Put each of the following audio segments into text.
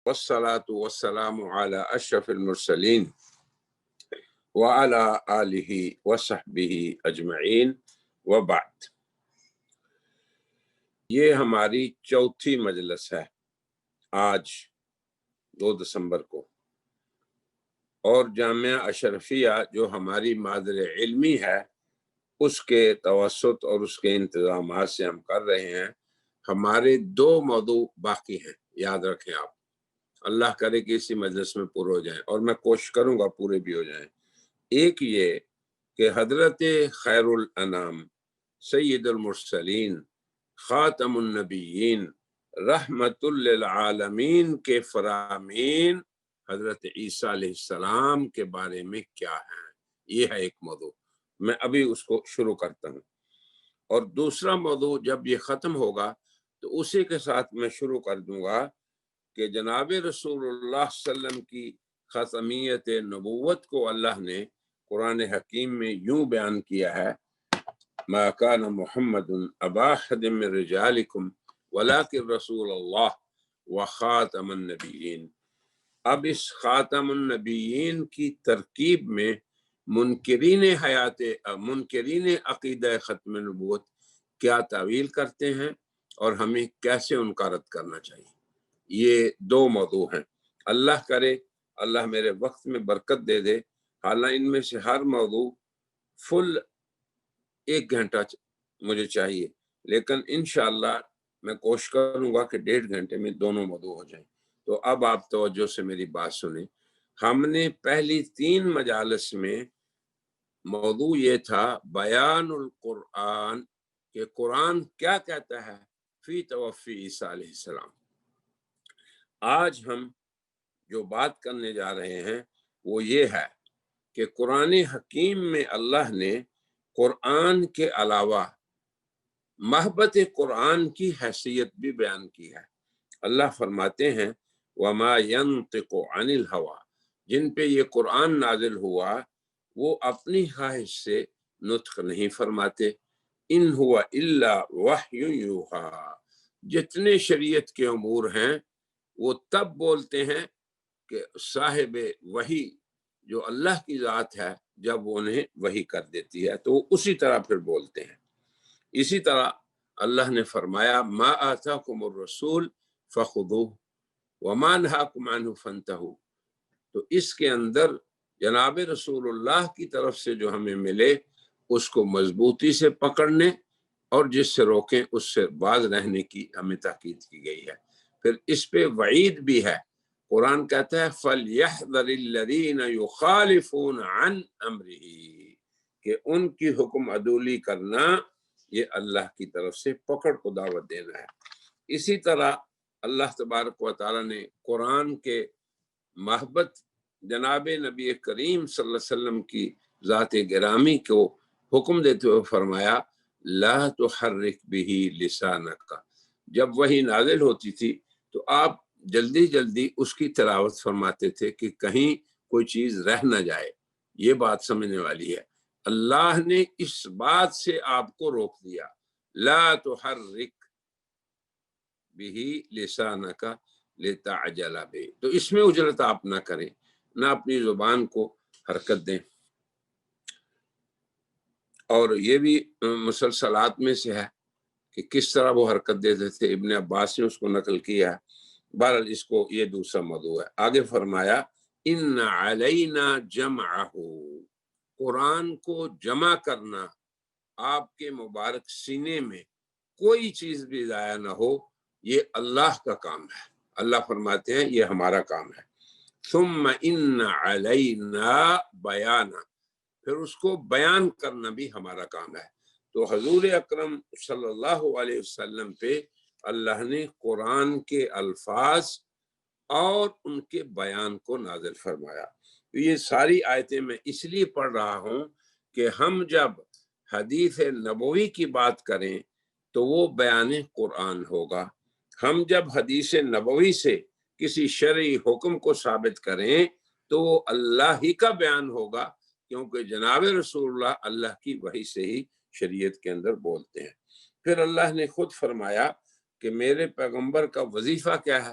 والصلاة والسلام على أشرف المرسلين وعلى آله وصحبه أجمعين وبعد۔ یہ ہماری چوتھی مجلس ہے آج 2 دسمبر کو، اور جامعہ اشرفیہ جو ہماری مادر علمی ہے اس کے توسط اور اس کے انتظامات سے ہم کر رہے ہیں۔ ہمارے 2 موضوع باقی ہیں، یاد رکھیں آپ، اللہ کرے کہ اسی مجلس میں پورے ہو جائیں، اور میں کوشش کروں گا پورے بھی ہو جائیں۔ ایک یہ کہ حضرت خیر الانام سید المرسلین خاتم النبیین رحمت للعالمین کے فرامین حضرت عیسیٰ علیہ السلام کے بارے میں کیا ہیں، یہ ہے ایک موضوع۔ میں ابھی اس کو شروع کرتا ہوں، اور دوسرا موضوع جب یہ ختم ہوگا تو اسی کے ساتھ میں شروع کر دوں گا کہ جناب رسول اللہ صلی اللہ علیہ وسلم کی ختمیت نبوت کو اللہ نے قرآن حکیم میں یوں بیان کیا ہے، ما کان محمد ابا احد من رجالکم ولکن رسول اللہ وخاتم النبیین۔ اب اس خاتم النبیین کی ترکیب میں منکرین عقیدہ ختم نبوت کیا تعویل کرتے ہیں اور ہمیں کیسے ان کا رد کرنا چاہیے، یہ 2 موضوع ہیں۔ اللہ کرے اللہ میرے وقت میں برکت دے دے، حالانکہ ان میں سے ہر موضوع فل 1 گھنٹہ مجھے چاہیے، لیکن انشاءاللہ میں کوشش کروں گا کہ 1.5 گھنٹے میں دونوں موضوع ہو جائیں۔ تو اب آپ توجہ سے میری بات سنیں۔ ہم نے پہلی 3 مجالس میں موضوع یہ تھا بیان القرآن، کہ قرآن کیا کہتا ہے فی توفی عیسیٰ علیہ السلام۔ آج ہم جو بات کرنے جا رہے ہیں وہ یہ ہے کہ قرآن حکیم میں اللہ نے قرآن کے علاوہ محبت قرآن کی حیثیت بھی بیان کی ہے۔ اللہ فرماتے ہیں وما ينطق عن الهوى، جن پہ یہ قرآن نازل ہوا وہ اپنی خواہش سے نطق نہیں فرماتے، ان هو الا وحی یوحی، جتنے شریعت کے امور ہیں وہ تب بولتے ہیں کہ صاحب وحی جو اللہ کی ذات ہے جب وہ انہیں وحی کر دیتی ہے تو وہ اسی طرح پھر بولتے ہیں۔ اسی طرح اللہ نے فرمایا ما آتاکم الرسول فخذوہ وما نہاکم عنہ فانتہوا، تو اس کے اندر جناب رسول اللہ کی طرف سے جو ہمیں ملے اس کو مضبوطی سے پکڑنے، اور جس سے روکیں اس سے باز رہنے کی ہمیں تاکید کی گئی ہے۔ پھر اس پہ وعید بھی ہے، قرآن کہتا ہے فَلْيَحْذَرِ الَّذِينَ يُخَالِفُونَ عَنْ أَمْرِهِ، کہ ان کی حکم عدولی کرنا یہ اللہ کی طرف سے پکڑ کو دعوت دینا ہے۔ اسی طرح اللہ تبارک و تعالیٰ نے قرآن کے محبت جناب نبی کریم صلی اللہ علیہ وسلم کی ذات گرامی کو حکم دیتے ہوئے فرمایا لا تحرک به لسانک، جب وہی نازل ہوتی تھی تو آپ جلدی جلدی اس کی تلاوت فرماتے تھے کہ کہیں کوئی چیز رہ نہ جائے، یہ بات سمجھنے والی ہے۔ اللہ نے اس بات سے آپ کو روک دیا، لا تحرک به لسانک لتعجل به، تو اس میں اجرت آپ نہ کریں، نہ اپنی زبان کو حرکت دیں۔ اور یہ بھی مسلسلات میں سے ہے کہ کس طرح وہ حرکت دیتے تھے، ابن عباس نے اس کو نقل کیا ہے۔ بہرحال اس کو یہ دوسرا موضوع ہے۔ آگے فرمایا ان علینا جمعہ، قرآن کو جمع کرنا آپ کے مبارک سینے میں کوئی چیز بھی ضائع نہ ہو، یہ اللہ کا کام ہے۔ اللہ فرماتے ہیں یہ ہمارا کام ہے۔ ثم ان علینا بیانا، پھر اس کو بیان کرنا بھی ہمارا کام ہے۔ تو حضور اکرم صلی اللہ علیہ وسلم پہ اللہ نے قرآن کے الفاظ اور ان کے بیان کو نازل فرمایا۔ تو یہ ساری آیتیں میں اس لیے پڑھ رہا ہوں کہ ہم جب حدیث نبوی کی بات کریں تو وہ بیان قرآن ہوگا، ہم جب حدیث نبوی سے کسی شرعی حکم کو ثابت کریں تو وہ اللہ ہی کا بیان ہوگا، کیونکہ جناب رسول اللہ اللہ کی وحی سے ہی شریعت کے اندر بولتے ہیں۔ پھر اللہ نے خود فرمایا کہ میرے پیغمبر کا وظیفہ کیا ہے،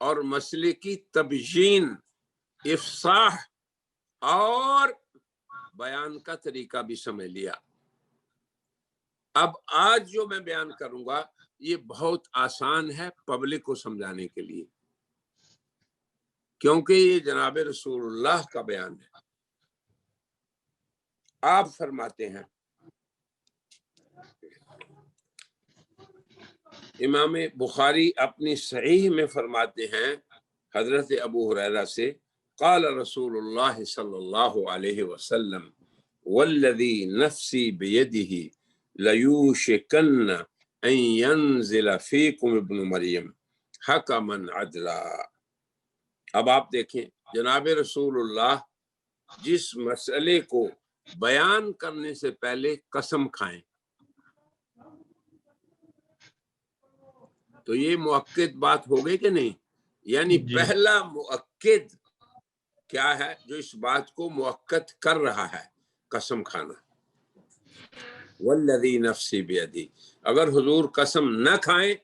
اور مسئلے کی تبیین، افصاح اور بیان کا طریقہ بھی سمجھ لیا۔ اب آج جو میں بیان کروں گا یہ بہت آسان ہے پبلک کو سمجھانے کے لیے، کیونکہ یہ جناب رسول اللہ کا بیان ہے۔ آپ فرماتے ہیں، امام بخاری اپنی صحیح میں فرماتے ہیں حضرت ابو ہریرہ سے، قال رسول اللہ صلی اللہ علیہ وسلم والذی نفسی بیدہ لیوشکن ان ینزل فیکم ابن مریم حکما عدلا۔ اب آپ دیکھیں جناب رسول اللہ جس مسئلے کو بیان کرنے سے پہلے قسم کھائیں تو یہ مؤکد بات ہو گئی کہ نہیں؟ یعنی پہلا مؤکد کیا ہے جو اس بات کو مؤکد کر رہا ہے؟ قسم کھانا۔ والذی نفسی بیدی، اگر حضور قسم نہ کھائیں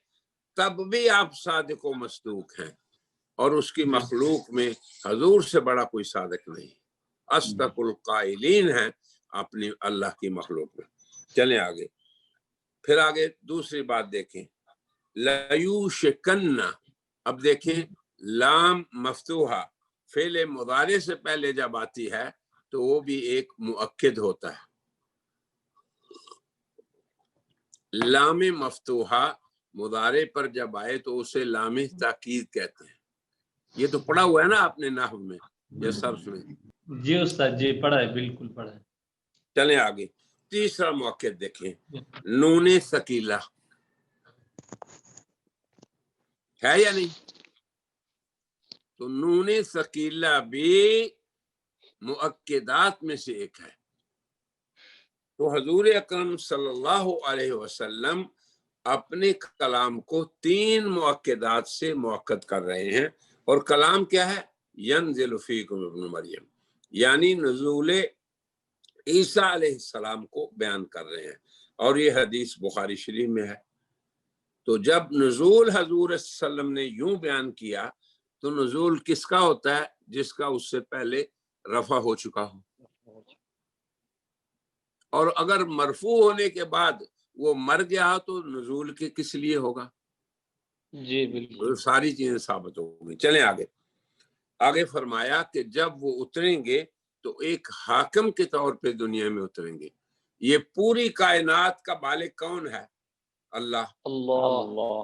تب بھی آپ صادق و مصدوق ہیں، اور اس کی مخلوق میں حضور سے بڑا کوئی صادق نہیں، اصدق القائلین ہیں اپنی اللہ کی مخلوق میں۔ چلیں آگے، پھر آگے دوسری بات دیکھیں، لیوشکن۔ اب دیکھیں لام مفتوحہ فعل مضارع سے پہلے جب آتی ہے تو وہ بھی ایک مؤکد ہوتا ہے۔ لام مفتوحہ مضارع پر جب آئے تو اسے لام تاکید کہتے ہیں۔ یہ تو پڑھا ہوا ہے نا آپ نے نحو میں یا صرف میں؟ جی استاد جی پڑھا ہے، بالکل پڑھا ہے۔ چلیں آگے، تیسرا مؤکد دیکھیں، نون ثقیلہ ہے یا نہیں؟ تو نون ثقیلہ بھی مؤکدات میں سے ایک ہے۔ تو حضور اکرم صلی اللہ علیہ وسلم اپنے کلام کو 3 مؤکدات سے مؤکد کر رہے ہیں، اور کلام کیا ہے؟ ینزل فیکم ابن مریم، یعنی نزول عیسیٰ علیہ السلام کو بیان کر رہے ہیں، اور یہ حدیث بخاری شریف میں ہے۔ تو جب نزول حضور صلی اللہ علیہ وسلم نے یوں بیان کیا تو نزول کس کا ہوتا ہے؟ جس کا اس سے پہلے رفع ہو چکا ہو، اور اگر مرفوع ہونے کے بعد وہ مر گیا تو نزول کے کس لیے ہوگا؟ جی بالکل، ساری چیزیں ثابت ہو گئی۔ چلیں آگے، آگے فرمایا کہ جب وہ اتریں گے تو ایک حاکم کے طور پہ دنیا میں اتریں گے۔ یہ پوری کائنات کا بالغ کون ہے؟ اللہ۔ اللہ،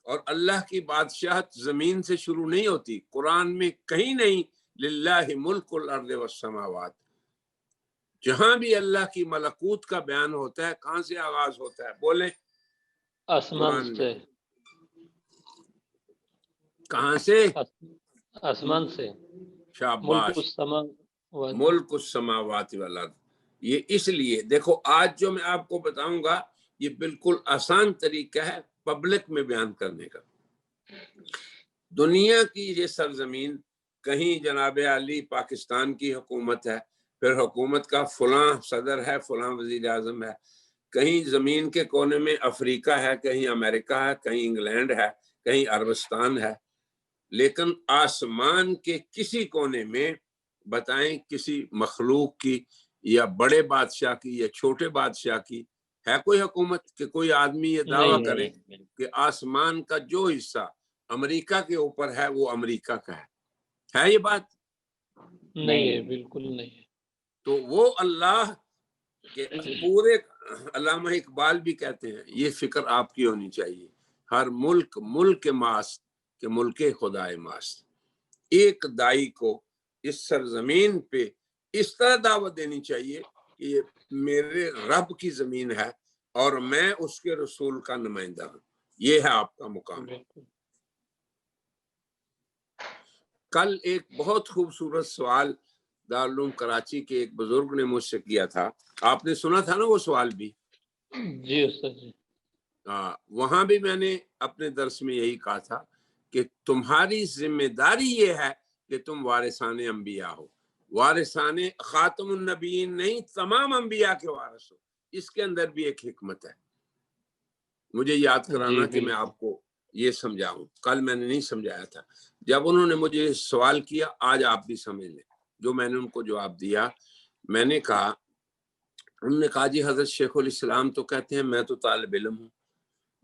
اور اللہ کی بادشاہت زمین سے شروع نہیں ہوتی، قرآن میں کہیں نہیں للہ ملک الارض والسماوات، جہاں بھی اللہ کی ملکوت کا بیان ہوتا ہے کہاں سے آغاز ہوتا ہے؟ بولیں آسمان سے، کہاں سے؟ آسمان سے، ملک شاباش، السماوات، ملک السماوات والارض۔ یہ اس لیے دیکھو آج جو میں آپ کو بتاؤں گا یہ بالکل آسان طریقہ ہے پبلک میں بیان کرنے کا۔ دنیا کی یہ سرزمین، کہیں جناب علی پاکستان کی حکومت ہے، پھر حکومت کا فلاں صدر ہے، فلاں وزیر اعظم ہے، کہیں زمین کے کونے میں افریقہ ہے، کہیں امریکہ ہے، کہیں انگلینڈ ہے، کہیں عربستان ہے، لیکن آسمان کے کسی کونے میں بتائیں کسی مخلوق کی یا بڑے بادشاہ کی یا چھوٹے بادشاہ کی ہے کوئی حکومت کہ کوئی آدمی یہ دعویٰ کرے کہ آسمان کا جو حصہ امریکہ کے اوپر ہے وہ امریکہ کا ہے یہ بات؟ نہیں ہے، بالکل نہیں ہے۔ تو وہ اللہ کے پورے، علامہ اقبال بھی کہتے ہیں یہ فکر آپ کی ہونی چاہیے، ہر ملک ملک ماست کہ ملک خدائے ماست۔ ایک دائی کو اس سرزمین پہ اس طرح دعوت دینی چاہیے کہ یہ میرے رب کی زمین ہے اور میں اس کے رسول کا نمائندہ ہوں، یہ ہے آپ کا مقام۔ کل ایک بہت خوبصورت سوال دارالعلوم کراچی کے ایک بزرگ نے مجھ سے کیا تھا، آپ نے سنا تھا نا وہ سوال بھی؟ جی استاد جی، وہاں بھی میں نے اپنے درس میں یہی کہا تھا کہ تمہاری ذمہ داری یہ ہے کہ تم وارثان انبیاء ہو، وارثان خاتم النبیین نہیں، تمام انبیاء کے وارث ہو۔ اس کے اندر بھی ایک حکمت ہے، مجھے یاد کرانا کہ میں آپ کو یہ سمجھاؤں. کل میں نے نہیں سمجھایا تھا. جب انہوں نے مجھے سوال کیا آج آپ بھی سمجھ لیں جو میں نے ان کو جواب دیا. میں نے کہا, انہوں نے کہا جی حضرت شیخ الاسلام تو کہتے ہیں میں تو طالب علم ہوں,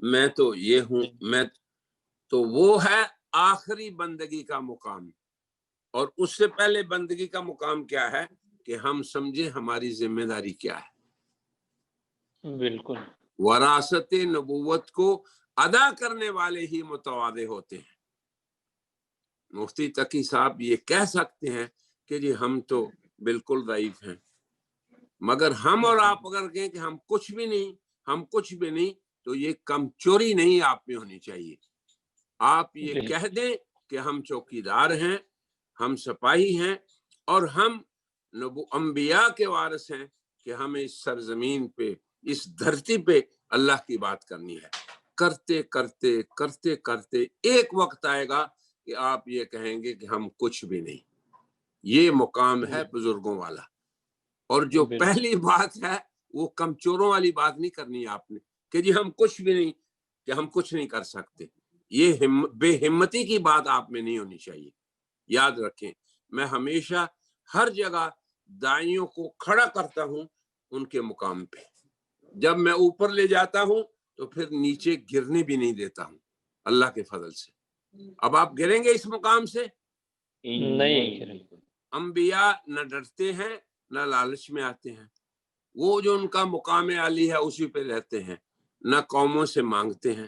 میں تو یہ ہوں, میں تو وہ ہے آخری بندگی کا مقام. اور اس سے پہلے بندگی کا مقام کیا ہے کہ ہم سمجھیں ہماری ذمہ داری کیا ہے. بالکل. وراثت نبوت کو ادا کرنے والے ہی متواضع ہوتے ہیں. مفتی تقی صاحب یہ کہہ سکتے ہیں کہ جی ہم تو بالکل ضعیف ہیں, مگر ہم اور آپ اگر کہیں کہ ہم کچھ بھی نہیں تو یہ کم چوری نہیں آپ میں ہونی چاہیے. آپ یہ کہہ دیں کہ ہم چوکیدار ہیں, ہم سپاہی ہیں, اور ہم انبیاء کے وارث ہیں کہ ہمیں اس سرزمین پہ, اس دھرتی پہ اللہ کی بات کرنی ہے. کرتے کرتے کرتے کرتے ایک وقت آئے گا کہ آپ یہ کہیں گے کہ ہم کچھ بھی نہیں. یہ مقام ہے بزرگوں والا. اور جو پہلی بات ہے وہ کمچوروں والی بات نہیں کرنی آپ نے کہ جی ہم کچھ بھی نہیں, کہ ہم کچھ نہیں کر سکتے. یہ بے ہمتی کی بات آپ میں نہیں ہونی چاہیے. یاد رکھیں, میں ہمیشہ ہر جگہ دائیوں کو کھڑا کرتا ہوں ان کے مقام پہ. جب میں اوپر لے جاتا ہوں تو پھر نیچے گرنے بھی نہیں دیتا ہوں اللہ کے فضل سے. اب آپ گریں گے اس مقام سے؟ نہیں. انبیاء نہ ڈرتے ہیں نہ لالچ میں آتے ہیں. وہ جو ان کا مقام عالی ہے اسی پہ رہتے ہیں, نہ قوموں سے مانگتے ہیں.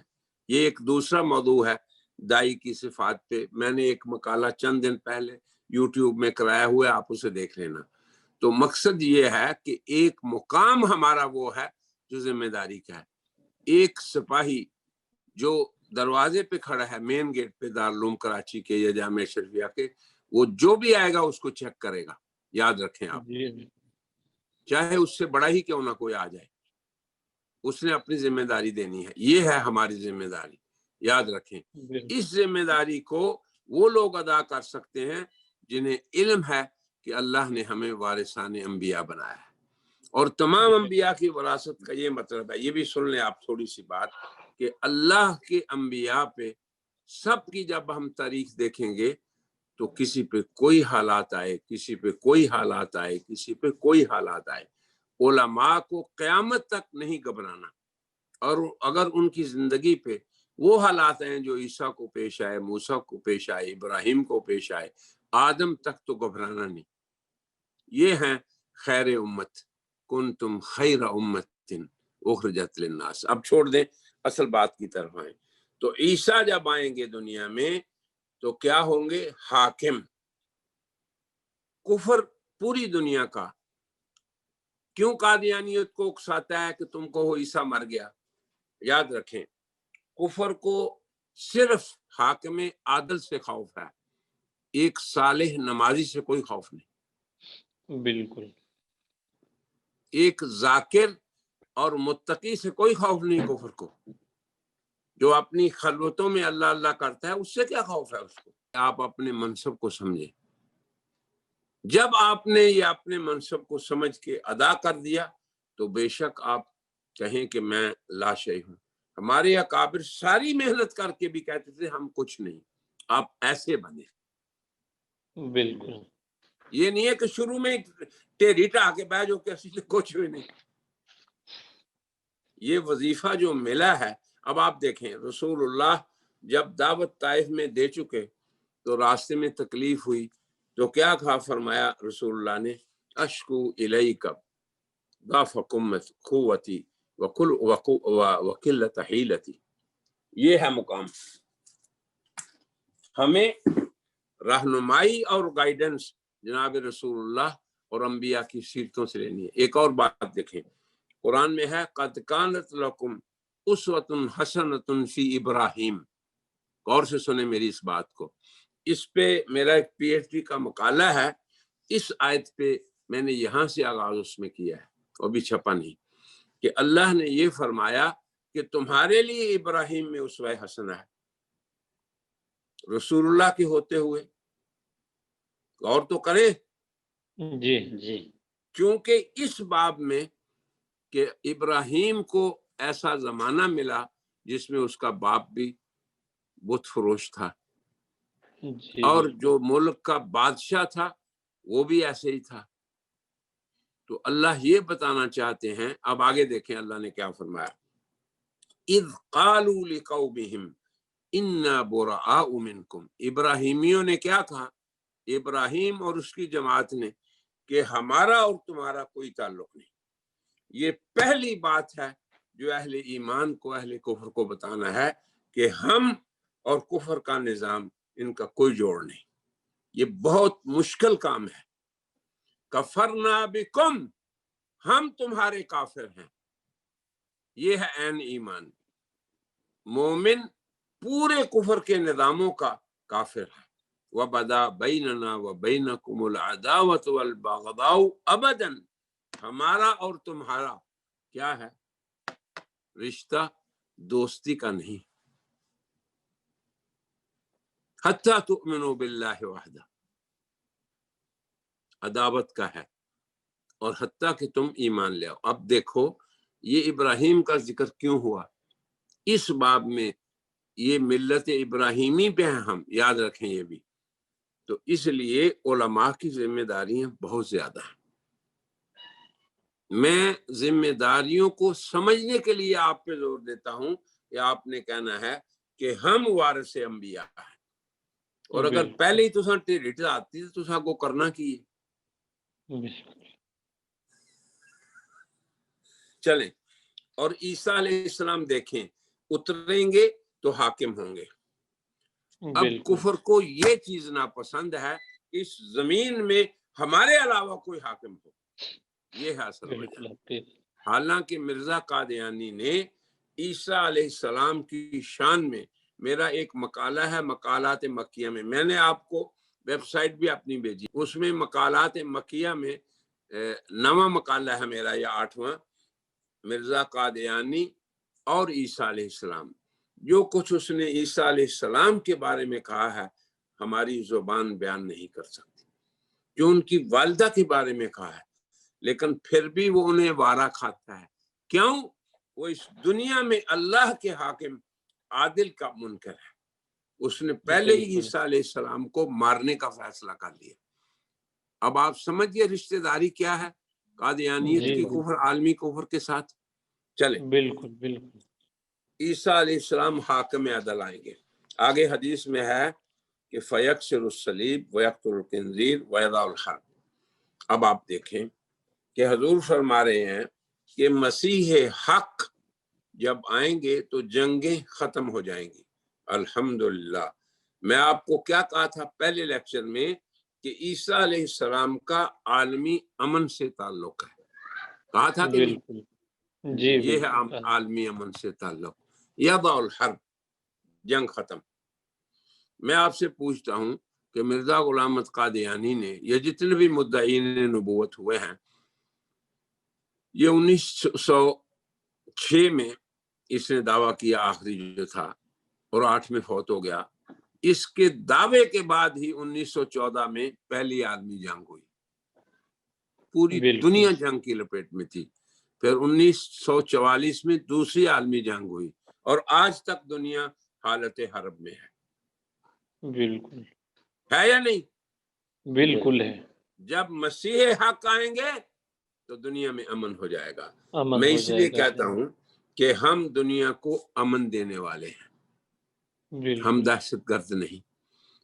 یہ ایک دوسرا موضوع ہے دائی کی صفات پہ. میں نے ایک مقالہ چند دن پہلے یوٹیوب میں کرایا ہوا ہے, آپ اسے دیکھ لینا. تو مقصد یہ ہے کہ ایک مقام ہمارا وہ ہے جو ذمہ داری کا ہے. ایک سپاہی جو دروازے پہ کھڑا ہے مین گیٹ پہ دارالعلوم کراچی کے یا جامعہ شریفیہ کے, وہ جو بھی آئے گا اس کو چیک کرے گا. یاد رکھیں آپ, چاہے اس سے بڑا ہی کیوں نہ کوئی آ جائے, اس نے اپنی ذمہ داری دینی ہے. یہ ہے ہماری ذمہ داری. یاد رکھیں, اس ذمہ داری کو وہ لوگ ادا کر سکتے ہیں جنہیں علم ہے کہ اللہ نے ہمیں وارثان انبیاء بنایا ہے. اور تمام انبیاء کی وراثت کا یہ مطلب ہے, یہ بھی سن لیں آپ تھوڑی سی بات, کہ اللہ کے انبیاء پہ سب کی جب ہم تاریخ دیکھیں گے تو کسی پہ کوئی حالات آئے, کسی پہ کوئی حالات آئے, کسی پہ کوئی حالات آئے, علماء کو قیامت تک نہیں گھبرانا. اور اگر ان کی زندگی پہ وہ حالات ہیں جو عیسیٰ کو پیش آئے, موسیٰ کو پیش آئے, ابراہیم کو پیش آئے, آدم تک, تو گھبرانا نہیں. یہ ہیں خیر امت, کنتم خیر امت اخرجت للناس. اب چھوڑ دیں, اصل بات کی طرف آئیں. تو عیسیٰ جب آئیں گے دنیا میں تو کیا ہوں گے؟ حاکم. کفر پوری دنیا کا. کیوں قادیانیت کو اکساتا ہے کہ تم کو عیسیٰ مر گیا؟ یاد رکھیں, کفر کو صرف حاکم عادل سے خوف ہے, ایک صالح نمازی سے کوئی خوف نہیں. بالکل. ایک ذاکر اور متقی سے کوئی خوف نہیں کفر کو. جو اپنی خلوتوں میں اللہ اللہ کرتا ہے اس سے کیا خوف ہے اس کو؟ آپ اپنے منصب کو سمجھیں. جب آپ نے یہ اپنے منصب کو سمجھ کے ادا کر دیا تو بے شک آپ کہیں کہ میں لا شیء ہوں. ہمارے اکابر ساری محنت کر کے بھی کہتے تھے ہم کچھ نہیں. آپ ایسے بنے. بالکل. یہ نہیں ہے کہ شروع میں ٹیڑھی ٹا کے بیٹھ جو کسی سے کچھ بھی نہیں. یہ وظیفہ جو ملا ہے, اب آپ دیکھیں رسول اللہ جب دعوت طائف میں دے چکے تو راستے میں تکلیف ہوئی تو کیا کہا, فرمایا رسول اللہ نے, اشکو الیک ضعف قوتی وقلت حیلتی. یہ ہے مقام. ہمیں رہنمائی اور گائیڈنس جناب رسول اللہ اور انبیاء کی سیرتوں سے لینی ہے. ایک اور بات دیکھیں, قرآن میں ہے قد کانت لکم اسوۃ حسنۃ فی ابراہیم. غور سے سنیں میری اس بات کو. اس پہ میرا ایک پی ایچ ڈی کا مقالہ ہے. اس آیت پہ میں نے یہاں سے آغاز اس میں کیا ہے, وہ بھی چھپا نہیں, کہ اللہ نے یہ فرمایا کہ تمہارے لیے ابراہیم میں اسوہ حسنہ ہے, رسول اللہ کے ہوتے ہوئے. غور تو کریں. جی جی. کیونکہ اس باب میں کہ ابراہیم کو ایسا زمانہ ملا جس میں اس کا باپ بھی بت فروش تھا، جی اور جو ملک کا بادشاہ تھا وہ بھی ایسے ہی تھا۔ تو اللہ یہ بتانا چاہتے ہیں، اب آگے دیکھیں اللہ نے کیا فرمایا، اذ قالوا لقومہم انا براء منکم، ابراہیمیوں نے کیا کہا، ابراہیم اور اس کی جماعت نے، کہ ہمارا اور تمہارا کوئی تعلق نہیں۔ یہ پہلی بات ہے جو اہل ایمان کو، اہل کفر کو بتانا ہے کہ ہم اور کفر کا نظام، ان کا کوئی جوڑ نہیں۔ یہ بہت مشکل کام ہے۔ کفرنا بکم، ہم تمہارے کافر ہیں، یہ ہے عین ایمان۔ مومن پورے کفر کے نظاموں کا کافر ہے۔ وَبَدَا بَيْنَنَا وَبَيْنَكُمُ الْعَدَاوَةُ وَالْبَغْضَاءُ أَبَدًا، ہمارا اور تمہارا کیا ہے رشتہ؟ دوستی کا نہیں، حَتَّى تُؤْمِنُوا بِاللَّهِ وَحْدَهُ، عداوت کا ہے، اور حتیٰ کہ تم ایمان لے آؤ۔ اب دیکھو یہ ابراہیم کا ذکر کیوں ہوا اس باب میں، یہ ملت ابراہیمی پہ ہیں ہم، یاد رکھیں یہ بھی۔ تو اس لیے علماء کی ذمہ داریاں بہت زیادہ ہیں۔ میں ذمہ داریوں کو سمجھنے کے لیے آپ پہ زور دیتا ہوں کہ آپ نے کہنا ہے کہ ہم وارث انبیاء ہیں، اور اگر بالکل پہلے ہی تساں ٹھیٹ آتی تو تساں کو کرنا کی ہے۔ بالکل چلیں، اور عیسیٰ علیہ السلام دیکھیں اتریں گے تو حاکم ہوں گے۔ اب بالکل کفر کو یہ چیز ناپسند ہے کہ اس زمین میں ہمارے علاوہ کوئی حاکم ہو، یہ ہے اصل وجہ۔ بالکل حالانکہ مرزا قادیانی نے عیسیٰ علیہ السلام کی شان میں، میرا ایک مقالہ ہے مقالات مکیہ میں نے آپ کو ویب سائٹ بھی اپنی بھیجی، اس میں مقالات مکیہ میں 9واں مقالہ ہے میرا یا 8واں، مرزا قادیانی اور عیسیٰ علیہ السلام۔ جو کچھ اس نے عیسیٰ علیہ السلام کے بارے میں کہا ہے ہماری زبان بیان نہیں کر سکتی، جو ان کی والدہ کے بارے میں کہا ہے، لیکن پھر بھی وہ انہیں وارا کھاتا ہے۔ کیوں؟ وہ اس دنیا میں اللہ کے حاکم عادل کا منکر ہے۔ اس نے پہلے ہی بالکل عیسیٰ علیہ السلام کو مارنے کا فیصلہ کر لیا۔ اب آپ سمجھئے رشتہ داری کیا ہے قادیانیت جی کی کفر، عالمی کفر کے ساتھ۔ چلیں، بالکل بالکل عیسیٰ علیہ السلام حاکم عدل آئیں گے۔ آگے حدیث میں ہے کہ فَيَكْسِرُ الصَّلِيبَ وَيَقْتُلُ الْخِنزِيرَ وَيَضَعُ الْحَرْبَ۔ اب آپ دیکھیں کہ حضور فرما رہے ہیں کہ مسیح حق جب آئیں گے تو جنگیں ختم ہو جائیں گی۔ الحمدللہ، میں آپ کو کیا کہا تھا پہلے لیکچر میں کہ عیسیٰ علیہ السلام کا عالمی امن سے تعلق ہے، کہا تھا کہ نہیں؟ بالکل جی یہ ہے بالکل عالمی امن سے تعلق۔ یضع الحرب، جنگ ختم۔ میں آپ سے پوچھتا ہوں کہ مرزا غلام احمد قادیانی نے، یہ جتنے بھی مدعین نبوت ہوئے ہیں، یہ 1906 میں اس نے دعویٰ کیا، آخری جو تھا، اور 8 میں فوت ہو گیا۔ اس کے دعوے کے بعد ہی 1914 میں پہلی عالمی جنگ ہوئی، پوری بالکل دنیا جنگ کی لپیٹ میں تھی۔ پھر 1944 میں دوسری عالمی جنگ ہوئی، اور آج تک دنیا حالت حرب میں بالکل ہے یا نہیں؟ بالکل ہے، جب مسیح حق آئیں گے تو دنیا میں امن ہو جائے گا۔ امن میں ہو اس جائے لیے گا کہتا ہوں کہ ہم دنیا کو امن دینے والے ہیں، ہم بالکل دہشت گرد نہیں۔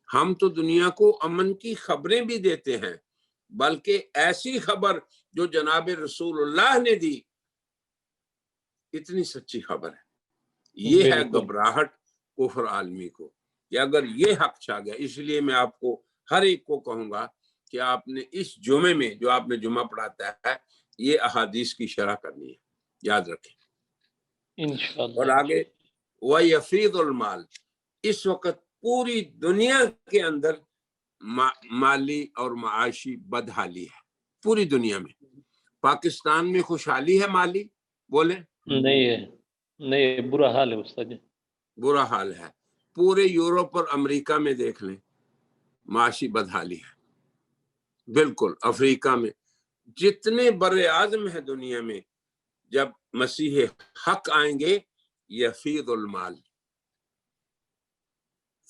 ہم تو دنیا کو امن کی خبریں بھی دیتے ہیں، بلکہ ایسی خبر جو جناب رسول اللہ نے دی، اتنی سچی خبر ہے۔ یہ ہے بالکل گھبراہٹ کفر عالمی کو، کہ اگر یہ حق چھا گیا۔ اس لیے میں آپ کو ہر ایک کو کہوں گا کہ آپ نے اس جمعے میں جو آپ نے جمعہ پڑھاتا ہے، یہ احادیث کی شرح کرنی ہے، یاد رکھیں۔ انشاءاللہ اور آگے وَيَفِيضُ الْمَالِ، اس وقت پوری دنیا کے اندر مالی اور معاشی بدحالی ہے، پوری دنیا میں۔ پاکستان میں خوشحالی ہے مالی؟ بولیں۔ نہیں ہے، نہیں ہے، برا حال ہے استاد جی، برا حال ہے۔ پورے یورپ اور امریکہ میں دیکھ لیں، معاشی بدحالی ہے۔ بالکل افریقہ میں، جتنے بر اعظم ہیں دنیا میں، جب مسیح حق آئیں گے یفیض المال،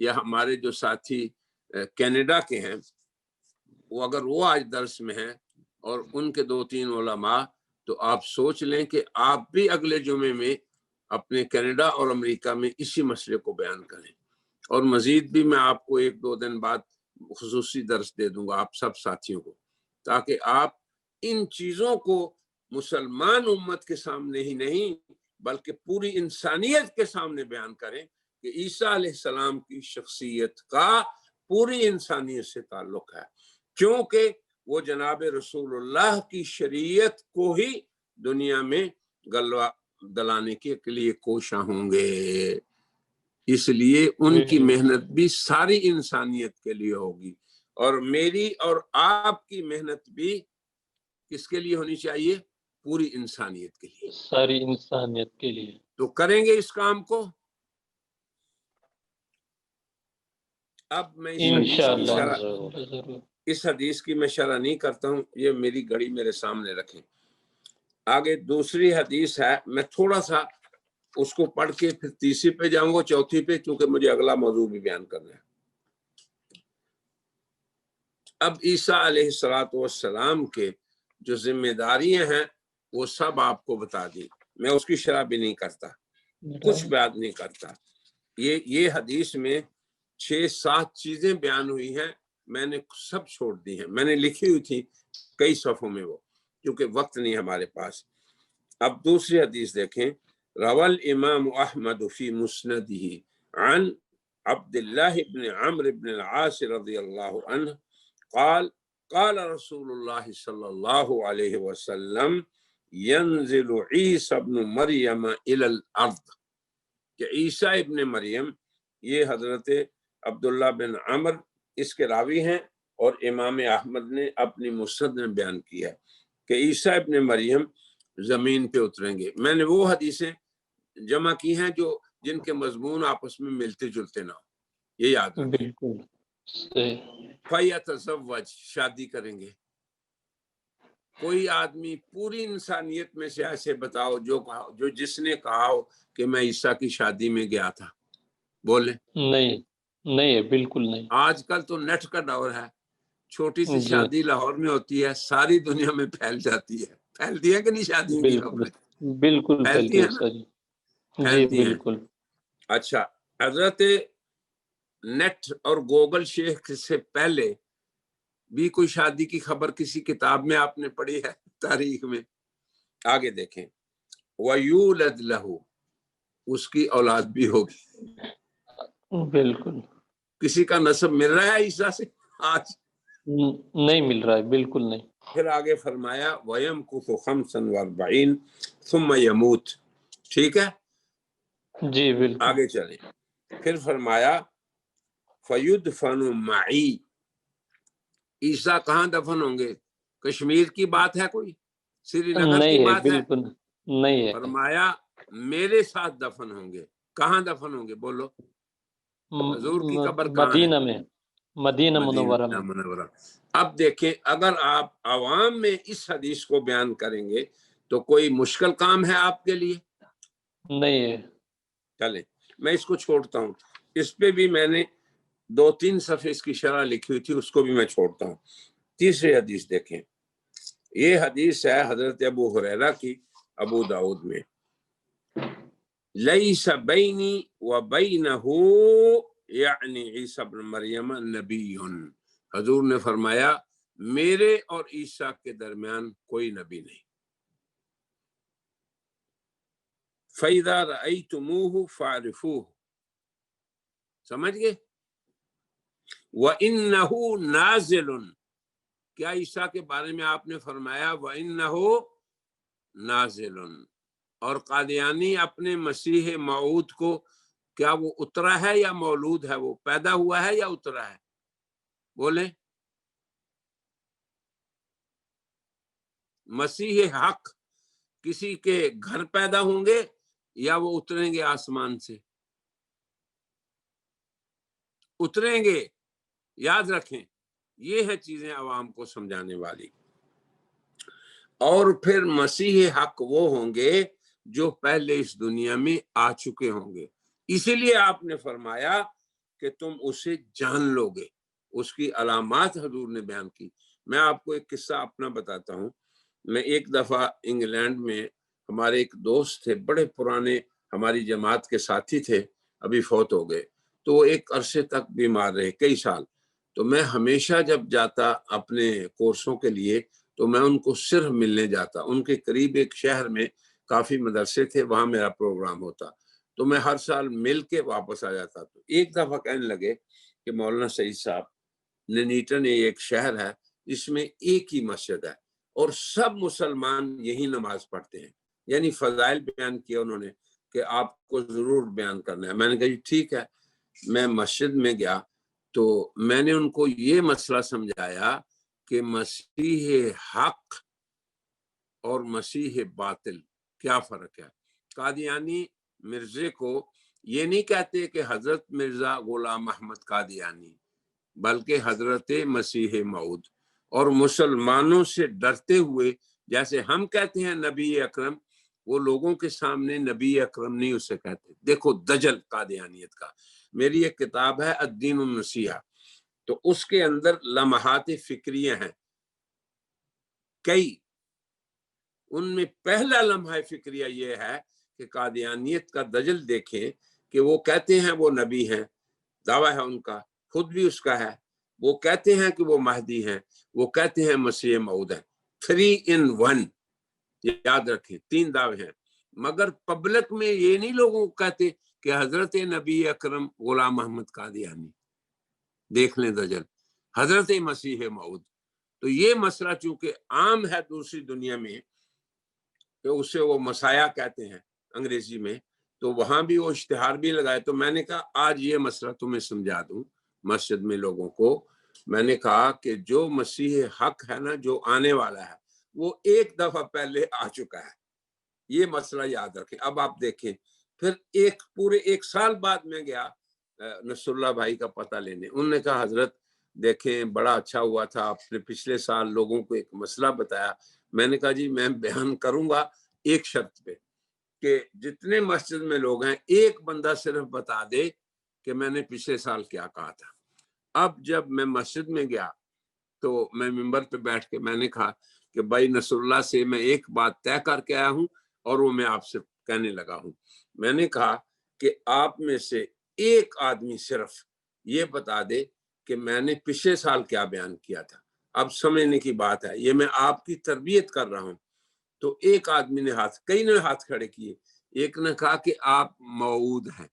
یا ہمارے جو ساتھی کینیڈا کے ہیں وہ اگر وہ آج درس میں ہیں اور ان کے 2-3 علماء، تو آپ سوچ لیں کہ آپ بھی اگلے جمعے میں اپنے کینیڈا اور امریکہ میں اسی مسئلے کو بیان کریں، اور مزید بھی میں آپ کو 1-2 دن بعد خصوصی درس دے دوں گا آپ سب ساتھیوں کو، تاکہ آپ ان چیزوں کو مسلمان امت کے سامنے ہی نہیں بلکہ پوری انسانیت کے سامنے بیان کریں کہ عیسیٰ علیہ السلام کی شخصیت کا پوری انسانیت سے تعلق ہے، کیونکہ وہ جناب رسول اللہ کی شریعت کو ہی دنیا میں گلوا دلانے کے لیے کوشاں ہوں گے، اس لیے ان کی محنت بھی ساری انسانیت کے لیے ہوگی، اور میری اور آپ کی محنت بھی کس کے لیے ہونی چاہیے؟ پوری انسانیت کے لیے، ساری انسانیت کے لیے۔ تو کریں گے اس کام کو؟ اب میں اس حدیث کی میں شرح نہیں کرتا ہوں، یہ میری گھڑی میرے سامنے رکھیں۔ آگے دوسری حدیث ہے، میں تھوڑا سا اس کو پڑھ کے پھر تیسری پہ جاؤں گا، چوتھی پہ، کیونکہ مجھے اگلا موضوع بھی بیان کرنا ہے۔ اب عیسیٰ علیہ السلام کے جو ذمہ داریاں ہیں وہ سب آپ کو بتا دی، میں اس کی شرح بھی نہیں کرتا، کچھ بیان نہیں کرتا۔ یہ حدیث میں 6-7 چیزیں بیان ہوئی ہیں، میں نے سب چھوڑ دی ہیں، میں نے لکھی ہوئی تھی کئی صفحوں میں وہ، کیونکہ وقت نہیں ہمارے پاس۔ اب دوسری حدیث دیکھیں، روال امام احمد فی مسندہ عن عبداللہ بن عمرو بن العاص رضی اللہ عنہ قال قال رسول اللہ صلی اللہ علیہ وسلم ينزل عیسی ابن مریم الی الارض، کہ عیسیٰ ابن مریم، یہ حضرت عبداللہ بن عمر اس کے راوی ہیں، اور امام احمد نے اپنی مسند میں بیان کیا ہے کہ عیسیٰ ابن مریم زمین پہ اتریں گے۔ میں نے وہ حدیثیں جمع کی ہیں جو جن کے مضمون آپس میں ملتے جلتے نہ ہو، یہ یاد رکھیں۔ بالکل فَيَتَزَوَّجْ، شادی کریں گے۔ کوئی آدمی پوری انسانیت میں سے ایسے بتاؤ جو جس نے کہا ہو کہ میں عیسیٰ کی شادی میں گیا تھا، بولے؟ نہیں ہے، بالکل نہیں۔ آج کل تو نیٹ کا دور ہے، چھوٹی سی جی شادی لاہور میں ہوتی ہے، ساری دنیا میں پھیل جاتی ہے۔ پھیلتی ہے کہ نہیں شادیوں کی خبریں؟ بالکل پھیلتی ہے نا؟ سر جی، پھیلتی ہیں۔ بالکل۔ اچھا، حضرت نیٹ اور گوگل شیخ سے پہلے بھی کوئی شادی کی خبر کسی کتاب میں آپ نے پڑھی ہے تاریخ میں؟ آگے دیکھیں، وَيُولَدْ لَهُ، اس کی اولاد بھی ہوگی۔ بالکل کسی کا نسب مل رہا ہے عیسیٰ سے آج؟ نہیں مل رہا ہے، بالکل نہیں۔ پھر آگے فرمایا وَيَمْكُثُ 45 ثُمَّ يَمُوتُ، ٹھیک ہے؟ جی بالکل۔ آگے چلیں، پھر فرمایا فَيُدْفَنُ مَعِي، عیسیٰ کہاں دفن ہوں گے؟ کشمیر کی بات ہے کوئی؟ سری نگر کی نہیں ہے، بات ہے؟ بالکل نہیں ہے۔ فرمایا میرے ساتھ دفن ہوں گے۔ کہاں دفن ہوں گے بولو؟ حضور کی قبر کہاں ہے؟ مدینہ میں، مدینہ منورہ میں۔ منورہ۔ اب دیکھیں، اگر آپ عوام میں اس حدیث کو بیان کریں گے تو کوئی مشکل کام ہے آپ کے لیے؟ نہیں ہے۔ چلیں میں اس کو چھوڑتا ہوں، اس پہ بھی میں نے 2-3 صفحے اس کی شرح لکھی ہوئی تھی، اس کو بھی میں چھوڑتا ہوں۔ تیسری حدیث دیکھیں، یہ حدیث ہے حضرت ابو ہریرہ کی، ابو داؤد میں، لیس بینی و بینہ یعنی عیسیٰ ابن مریم نبی، حضور نے فرمایا میرے اور عیسیٰ کے درمیان کوئی نبی نہیں۔ فَإِذَا رَأَيْتُمُوهُ فَاعْرِفُوهُ، سمجھ گئے؟ وَإِنَّهُ نَازِلٌ، کیا عیسیٰ کے بارے میں آپ نے فرمایا وَإِنَّهُ نَازِلٌ، اور قادیانی اپنے مسیح موعود کو کیا وہ اترا ہے یا مولود ہے؟ وہ پیدا ہوا ہے یا اترا ہے؟ بولیں۔ مسیح حق کسی کے گھر پیدا ہوں گے یا وہ اتریں گے آسمان سے؟ اتریں گے، یاد رکھیں، یہ ہے چیزیں عوام کو سمجھانے والی۔ اور پھر مسیح حق وہ ہوں گے جو پہلے اس دنیا میں آ چکے ہوں گے۔ اسی لیے آپ نے فرمایا کہ تم اسے جان لو گے. اس کی علامات حضور نے بیان کی. میں آپ کو ایک قصہ اپنا بتاتا ہوں. میں ایک دفعہ انگلینڈ میں، ہمارے ایک دوست تھے، بڑے پرانے ہماری جماعت کے ساتھی تھے، ابھی فوت ہو گئے. تو وہ ایک عرصے تک بیمار رہے، کئی سال. تو میں ہمیشہ جب جاتا اپنے کورسوں کے لیے تو میں ان کو صرف ملنے جاتا. ان کے قریب ایک شہر میں کافی مدرسے تھے، وہاں میرا پروگرام ہوتا. تو میں ہر سال مل کے واپس آ جاتا. تو ایک دفعہ کہنے لگے کہ مولانا سعید صاحب، ننیٹن ایک شہر ہے جس میں ایک ہی مسجد ہے اور سب مسلمان یہی نماز پڑھتے ہیں. یعنی فضائل بیان کیا انہوں نے کہ آپ کو ضرور بیان کرنا ہے. میں نے کہا جی ٹھیک ہے. میں مسجد میں گیا تو میں نے ان کو یہ مسئلہ سمجھایا کہ مسیح حق اور مسیح باطل کیا فرق ہے. قادیانی مرزے کو یہ نہیں کہتے کہ حضرت مرزا غلام احمد قادیانی، بلکہ حضرت مسیح موعود. اور مسلمانوں سے ڈرتے ہوئے، جیسے ہم کہتے ہیں نبی اکرم، وہ لوگوں کے سامنے نبی اکرم نہیں اسے کہتے. دیکھو دجل قادیانیت کا. میری ایک کتاب ہے الدین النصیحہ، تو اس کے اندر لمحات فکریہ ہیں کئی. ان میں پہلا لمحہ فکریہ یہ ہے کہ قادیانیت کا دجل دیکھیں کہ وہ کہتے ہیں وہ نبی ہیں، دعویٰ ہے ان کا، خود بھی اس کا ہے. وہ کہتے ہیں کہ وہ مہدی ہیں، وہ کہتے ہیں مسیح موعود ہیں. 3 in 1، یاد رکھیں 3 دعوے ہیں. مگر پبلک میں یہ نہیں لوگوں کو کہتے کہ حضرت نبی اکرم غلام محمد قادیانی. دیکھ لیں دجل، حضرت مسیح موعود. تو یہ مسئلہ چونکہ عام ہے دوسری دنیا میں کہ اسے وہ مسیح کہتے ہیں انگریزی میں، تو وہاں بھی وہ اشتہار بھی لگائے. تو میں نے کہا آج یہ مسئلہ تمہیں سمجھا دوں مسجد میں لوگوں کو. میں نے کہا کہ جو مسیح حق ہے نا، جو آنے والا ہے، وہ ایک دفعہ پہلے آ چکا ہے. یہ مسئلہ یاد رکھیں. اب آپ دیکھیں، پھر پورے 1 سال بعد میں گیا نصر اللہ بھائی کا پتہ لینے. انہوں نے کہا حضرت دیکھیں بڑا اچھا ہوا تھا، آپ نے پچھلے سال لوگوں کو ایک مسئلہ بتایا. میں نے کہا جی میں بیان کروں گا ایک شرط پہ کہ جتنے مسجد میں لوگ ہیں ایک بندہ صرف بتا دے کہ میں نے پچھلے سال کیا کہا تھا. اب جب میں مسجد میں گیا تو میں ممبر پہ بیٹھ کے میں نے کہا کہ بھائی نصر اللہ سے میں ایک بات طے کر کے آیا ہوں اور وہ میں آپ سے کہنے لگا ہوں. میں نے کہا کہ آپ میں سے ایک آدمی صرف یہ بتا دے کہ میں نے پچھلے سال کیا بیان کیا تھا. اب سمجھنے کی بات ہے، یہ میں آپ کی تربیت کر رہا ہوں. تو ایک آدمی نے کئی نے ہاتھ کھڑے کیے. ایک نے کہا کہ آپ موعود ہیں.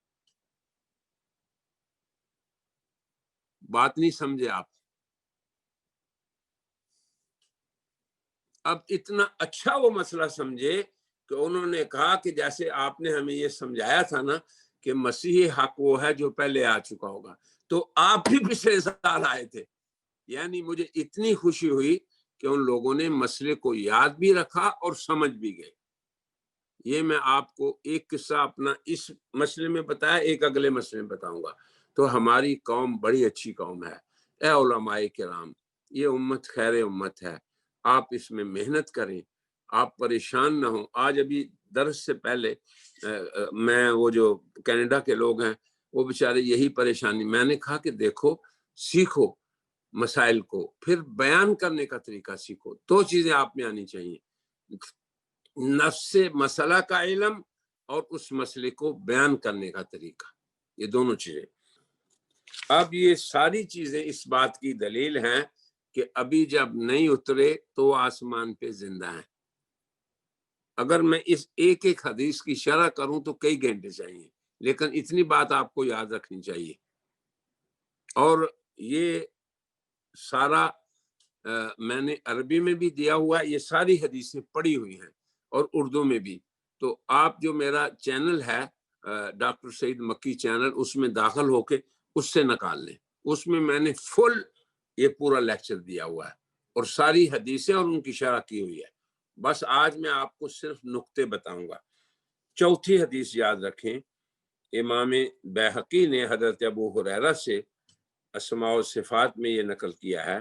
بات نہیں سمجھے آپ. اب اتنا اچھا وہ مسئلہ سمجھے کہ انہوں نے کہا کہ جیسے آپ نے ہمیں یہ سمجھایا تھا نا کہ مسیح حق وہ ہے جو پہلے آ چکا ہوگا، تو آپ بھی پچھلے سال آئے تھے. یعنی مجھے اتنی خوشی ہوئی کہ ان لوگوں نے مسئلے کو یاد بھی رکھا اور سمجھ بھی گئے. یہ میں آپ کو ایک قصہ اپنا اس مسئلے میں بتایا، ایک اگلے مسئلے میں بتاؤں گا. تو ہماری قوم بڑی اچھی قوم ہے. اے علماء کرام، یہ امت خیر امت ہے. آپ اس میں محنت کریں، آپ پریشان نہ ہوں. آج ابھی درس سے پہلے میں وہ جو کینیڈا کے لوگ ہیں وہ بیچارے یہی پریشانی. میں نے کہا کہ دیکھو سیکھو مسائل کو، پھر بیان کرنے کا طریقہ سیکھو. 2 چیزیں آپ میں آنی چاہیے، نفس مسئلہ کا علم اور اس مسئلے کو بیان کرنے کا طریقہ. یہ دونوں چیزیں. اب یہ ساری چیزیں اس بات کی دلیل ہیں کہ ابھی جب نہیں اترے تو آسمان پہ زندہ ہیں. اگر میں اس ایک حدیث کی شرح کروں تو کئی گھنٹے چاہیے، لیکن اتنی بات آپ کو یاد رکھنی چاہیے. اور یہ سارا میں نے عربی میں بھی دیا ہوا ہے، یہ ساری حدیثیں پڑھی ہوئی ہیں اور اردو میں بھی. تو آپ جو میرا چینل ہے ڈاکٹر سعید مکی چینل، اس میں داخل ہو کے اس سے نکال لیں. اس میں میں نے فل یہ پورا لیکچر دیا ہوا ہے اور ساری حدیثیں اور ان کی شرح کی ہوئی ہے. بس آج میں آپ کو صرف نقطے بتاؤں گا. چوتھی حدیث یاد رکھیں، امام بیہقی نے حضرت ابو ہریرہ سے اسماء و صفات میں یہ نقل کیا ہے،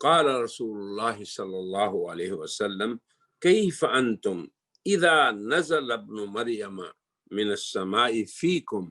قال رسول اللہ صلی اللہ علیہ وسلم کیف انتم اذا نزل ابن مریم من السماء فیکم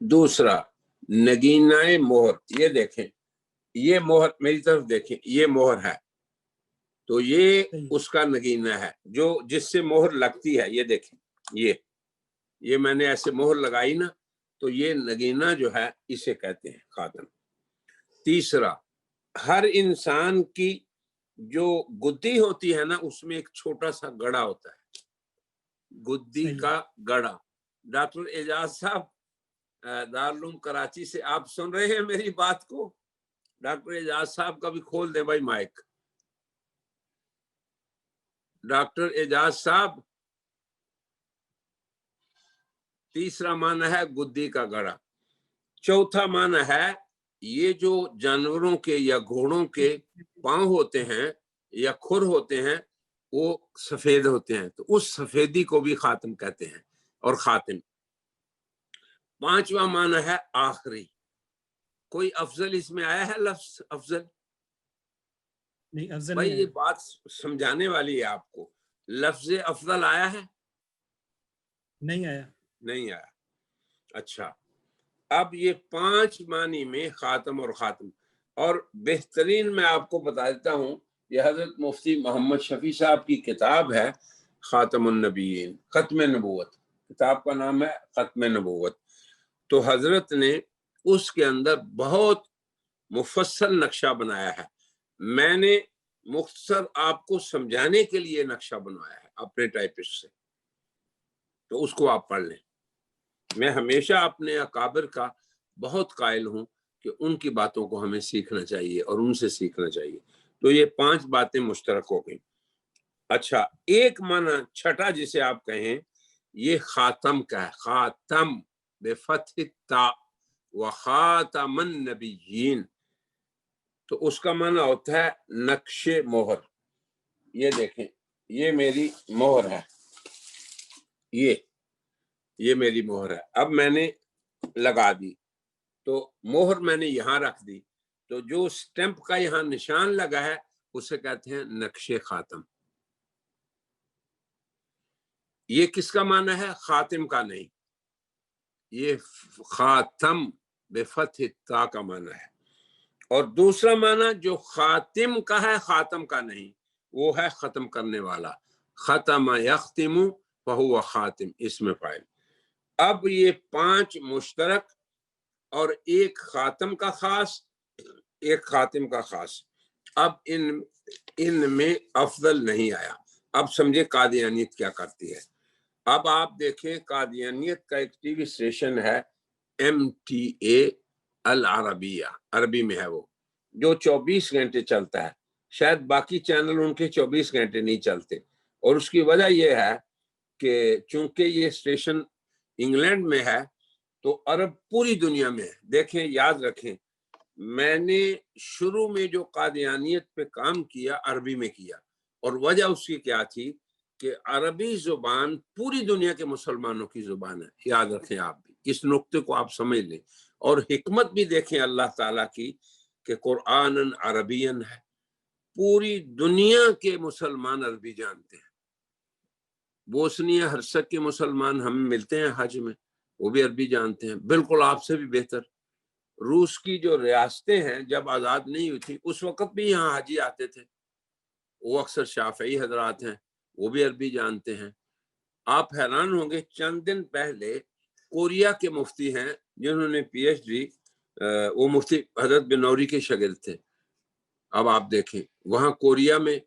دوسرا نگینہ مہر، یہ دیکھیں، یہ مہر میری طرف دیکھیں، یہ مہر ہے تو یہ اس کا نگینہ ہے جو جس سے مہر لگتی ہے. یہ دیکھیں، یہ میں نے ایسے مہر لگائی نا، تو یہ نگینہ جو ہے اسے کہتے ہیں خاتم. تیسرا، ہر انسان کی جو گدی ہوتی ہے نا، اس میں ایک چھوٹا سا گڑا ہوتا ہے، گدی کا گڑا. ڈاکٹر اعجاز صاحب دارالعلوم کراچی سے آپ سن رہے ہیں میری بات کو؟ ڈاکٹر اعجاز صاحب کا بھی کھول دے بھائی مائک. ڈاکٹر اعجاز صاحب، تیسرا معنی ہے گدی کا گڑا. چوتھا معنی ہے یہ جو جانوروں کے یا گھوڑوں کے پاؤں ہوتے ہیں یا کھر ہوتے ہیں وہ سفید ہوتے ہیں، تو اس سفیدی کو بھی خاتم کہتے ہیں اور خاتم. پانچواں معنی ہے آخری. کوئی افضل اس میں آیا ہے لفظ افضل؟ نہیں، افضل بھائی نہیں یہ آیا. بات سمجھانے والی ہے آپ کو. لفظ افضل آیا ہے؟ نہیں آیا. نہیں آیا. اچھا، اب یہ 5 معنی میں خاتم اور خاتم. اور بہترین میں آپ کو بتا دیتا ہوں، یہ حضرت مفتی محمد شفیع صاحب کی کتاب ہے خاتم النبیین، ختم نبوت. کتاب کا نام ہے ختم نبوت. تو حضرت نے اس کے اندر بہت مفصل نقشہ بنایا ہے. میں نے مختصر آپ کو سمجھانے کے لیے نقشہ بنوایا ہے اپنے ٹائپسٹ سے، تو اس کو آپ پڑھ لیں. میں ہمیشہ اپنے اکابر کا بہت قائل ہوں کہ ان کی باتوں کو ہمیں سیکھنا چاہیے اور ان سے سیکھنا چاہیے. تو یہ 5 باتیں مشترک ہو گئیں. اچھا، ایک معنی چھٹا جسے آپ کہیں، یہ خاتم کا ہے. خاتم بفتح التاء وخاتم النبیین، تو اس کا معنی ہوتا ہے نقش مہر. یہ دیکھیں، یہ میری مہر ہے، یہ میری مہر ہے. اب میں نے لگا دی تو مہر میں نے یہاں رکھ دی، تو جو سٹیمپ کا یہاں نشان لگا ہے اسے کہتے ہیں نقش خاتم. یہ کس کا معنی ہے؟ خاتم کا نہیں، یہ خاتم بفتح التاء کا معنی ہے. اور دوسرا معنی جو خاتم کا ہے، خاتم کا نہیں، وہ ہے ختم کرنے والا. ختم یختم فہو خاتم، اسم فاعل. اب یہ 5 مشترک اور ایک خاتم کا خاص، ایک خاتم کا خاص. اب ان میں افضل نہیں آیا. اب سمجھے قادیانیت کیا کرتی ہے. اب آپ دیکھیں، قادیانیت کا ایک ٹی وی اسٹیشن ہے MTA العربیہ، عربی میں ہے وہ، جو 24 گھنٹے چلتا ہے. شاید باقی چینل ان کے 24 گھنٹے نہیں چلتے، اور اس کی وجہ یہ ہے کہ چونکہ یہ اسٹیشن انگلینڈ میں ہے تو عرب پوری دنیا میں ہے. دیکھیں، یاد رکھیں، میں نے شروع میں جو قادیانیت پہ کام کیا عربی میں کیا، اور وجہ اس کی کیا تھی کہ عربی زبان پوری دنیا کے مسلمانوں کی زبان ہے. یاد رکھیں آپ بھی اس نقطے کو، آپ سمجھ لیں. اور حکمت بھی دیکھیں اللہ تعالیٰ کی کہ قرآن عربین ہے. پوری دنیا کے مسلمان عربی جانتے ہیں. بوسنیا ہرسک کے مسلمان ہم ملتے ہیں حج میں، وہ بھی عربی جانتے ہیں، بالکل آپ سے بھی بہتر. روس کی جو ریاستیں ہیں جب آزاد نہیں ہوئی تھی اس وقت بھی یہاں حاجی آتے تھے، وہ اکثر شافعی حضرات ہیں، وہ بھی عربی جانتے ہیں. آپ حیران ہوں گے، چند دن پہلے کوریا کے مفتی ہیں جنہوں نے PhD، وہ مفتی حضرت بنوری کے شاگرد تھے. اب آپ دیکھیں وہاں کوریا میں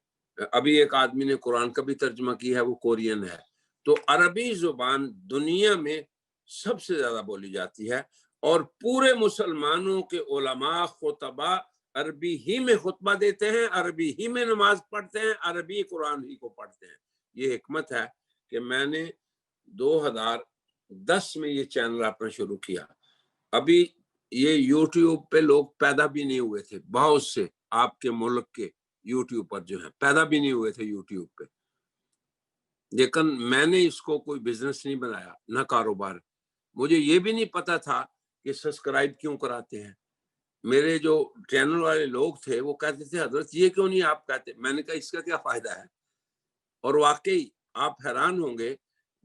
ابھی ایک آدمی نے قرآن کا بھی ترجمہ کیا ہے، وہ کورین ہے. تو عربی زبان دنیا میں سب سے زیادہ بولی جاتی ہے، اور پورے مسلمانوں کے علماء خطبہ عربی ہی میں خطبہ دیتے ہیں، عربی ہی میں نماز پڑھتے ہیں، عربی قرآن ہی کو پڑھتے ہیں. یہ حکمت ہے کہ میں نے 2010 میں یہ چینل اپنا شروع کیا. ابھی یہ یوٹیوب پہ لوگ پیدا بھی نہیں ہوئے تھے، بہت سے آپ کے ملک کے یوٹیوب پر جو ہیں پیدا بھی نہیں ہوئے تھے یوٹیوب پہ. لیکن میں نے اس کو کوئی بزنس نہیں بنایا، نہ کاروبار. مجھے یہ بھی نہیں پتا تھا کہ سبسکرائب کیوں کراتے ہیں. میرے جو چینل والے لوگ تھے وہ کہتے تھے حضرت یہ کیوں نہیں آپ کہتے. میں نے کہا اس کا کیا فائدہ ہے. اور واقعی آپ حیران ہوں گے،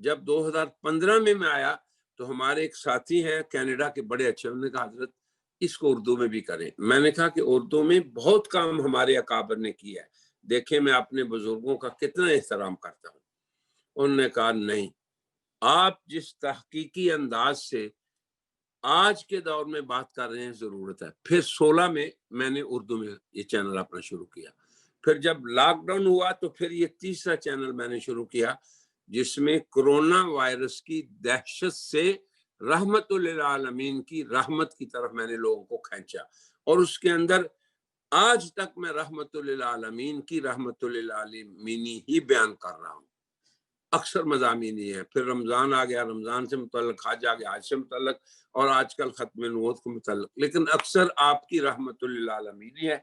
جب 2015 میں آیا تو ہمارے ایک ساتھی ہیں کینیڈا کے بڑے اچھے، انہوں نے کہا حضرت اس کو اردو میں بھی کریں۔ میں نے کہا کہ اردو میں بہت کام ہمارے اکابر نے کیا ہے، دیکھیں میں اپنے بزرگوں کا کتنا احترام کرتا ہوں۔ انہوں نے کہا نہیں، آپ جس تحقیقی انداز سے آج کے دور میں بات کر رہے ہیں ضرورت ہے۔ پھر 16 میں میں نے اردو میں یہ چینل اپنا شروع کیا۔ پھر جب لاک ڈاؤن ہوا تو پھر یہ تیسرا چینل میں نے شروع کیا، جس میں کرونا وائرس کی دہشت سے رحمت للعالمین کی رحمت کی طرف میں نے لوگوں کو کھینچا، اور اس کے اندر آج تک میں رحمت للعالمین کی رحمت للعالمینی ہی بیان کر رہا ہوں۔ اکثر مضامین یہ ہیں، پھر رمضان آ گیا، رمضان سے متعلق، حج آ گیا، حج سے متعلق، اور آج کل ختم نبوت کو متعلق، لیکن اکثر آپ کی رحمت للعالمین ہے۔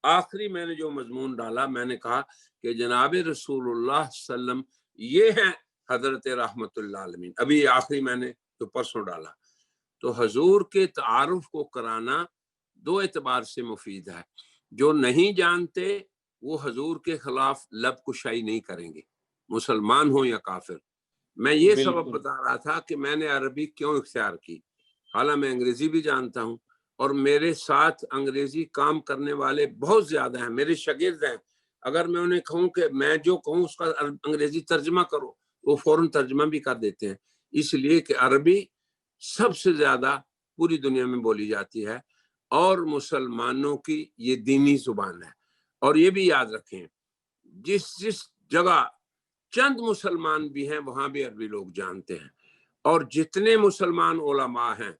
آخری میں نے جو مضمون ڈالا، میں نے کہا کہ جناب رسول اللہ صلی اللہ علیہ وسلم یہ ہیں حضرت رحمت للعالمین۔ ابھی آخری میں نے جو پرسوں ڈالا، تو حضور کے تعارف کو کرانا دو اعتبار سے مفید ہے۔ جو نہیں جانتے وہ حضور کے خلاف لب کشائی نہیں کریں گے، مسلمان ہوں یا کافر۔ میں یہ سبب بتا رہا تھا کہ میں نے عربی کیوں اختیار کی، حالانکہ میں انگریزی بھی جانتا ہوں، اور میرے ساتھ انگریزی کام کرنے والے بہت زیادہ ہیں، میرے شاگرد ہیں۔ اگر میں انہیں کہوں کہ میں جو کہوں اس کا انگریزی ترجمہ کرو، وہ فوراً ترجمہ بھی کر دیتے ہیں، اس لیے کہ عربی سب سے زیادہ پوری دنیا میں بولی جاتی ہے، اور مسلمانوں کی یہ دینی زبان ہے۔ اور یہ بھی یاد رکھیں، جس جگہ چند مسلمان بھی ہیں وہاں بھی عربی لوگ جانتے ہیں، اور جتنے مسلمان علماء ہیں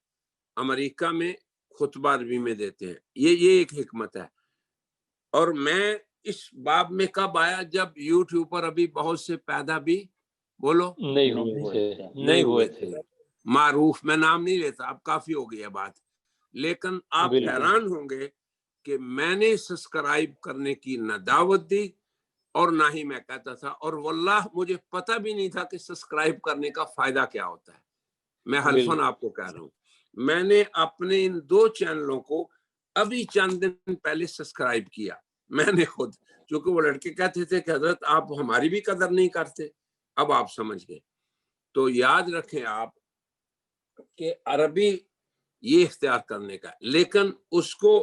امریکہ میں خطبہ عربی میں دیتے ہیں۔ یہ ایک حکمت ہے۔ اور میں اس باب میں کب آیا؟ جب یوٹیوب پر ابھی بہت سے پیدا بھی بولو نہیں ہوئے تھے، معروف، میں نام نہیں لیتا، اب کافی ہو گئی ہے بات، لیکن آپ حیران ہوں گے کہ میں نے سبسکرائب کرنے کی نہ دعوت دی اور نہ ہی میں کہتا تھا، اور واللہ مجھے پتہ بھی نہیں تھا کہ سبسکرائب کرنے کا فائدہ کیا ہوتا ہے۔ میں حلفاً آپ کو کہہ رہا ہوں، میں نے اپنے ان 2 چینلوں کو ابھی چند دن پہلے سبسکرائب کیا، میں نے خود، چونکہ وہ لڑکے کہتے تھے کہ حضرت آپ ہماری بھی قدر نہیں کرتے۔ اب آپ سمجھ گئے۔ تو یاد رکھیں آپ کہ عربی یہ اختیار کرنے کا، لیکن اس کو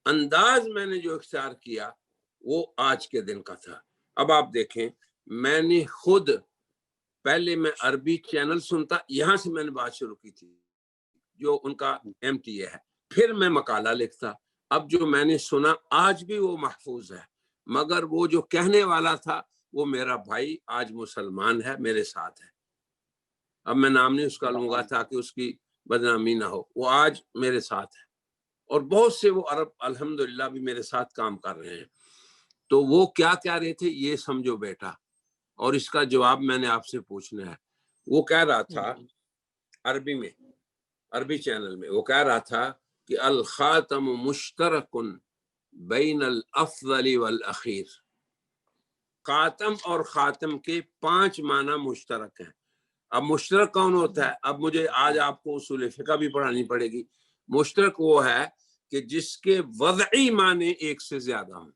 انداز میں نے جو اختیار کیا وہ آج کے دن کا تھا۔ اب آپ دیکھیں، میں نے خود پہلے میں عربی چینل سنتا، یہاں سے میں نے بات شروع کی تھی جو ان کا MTA ہے، پھر میں مقالہ لکھتا۔ اب جو میں نے سنا آج بھی وہ محفوظ ہے، مگر وہ جو کہنے والا تھا وہ میرا بھائی آج مسلمان ہے، میرے ساتھ ہے۔ اب میں نام نہیں اس کا لوں گا تاکہ اس کی بدنامی نہ ہو، وہ آج میرے ساتھ ہے، اور بہت سے وہ عرب الحمدللہ بھی میرے ساتھ کام کر رہے ہیں۔ تو وہ کیا کہہ رہے تھے یہ سمجھو بیٹا، اور اس کا جواب میں نے آپ سے پوچھنا ہے۔ وہ کہہ رہا تھا عربی میں، عربی چینل میں وہ کہہ رہا تھا کہ الخاتم مشترک بین الافضل والاخیر، خاتم اور خاتم کے 5 معنی مشترک ہیں۔ اب مشترک کون ہوتا ہے؟ اب مجھے آج آپ کو اصول فقہ بھی پڑھانی پڑے گی۔ مشترک وہ ہے کہ جس کے وضعی معنی ایک سے زیادہ ہوں،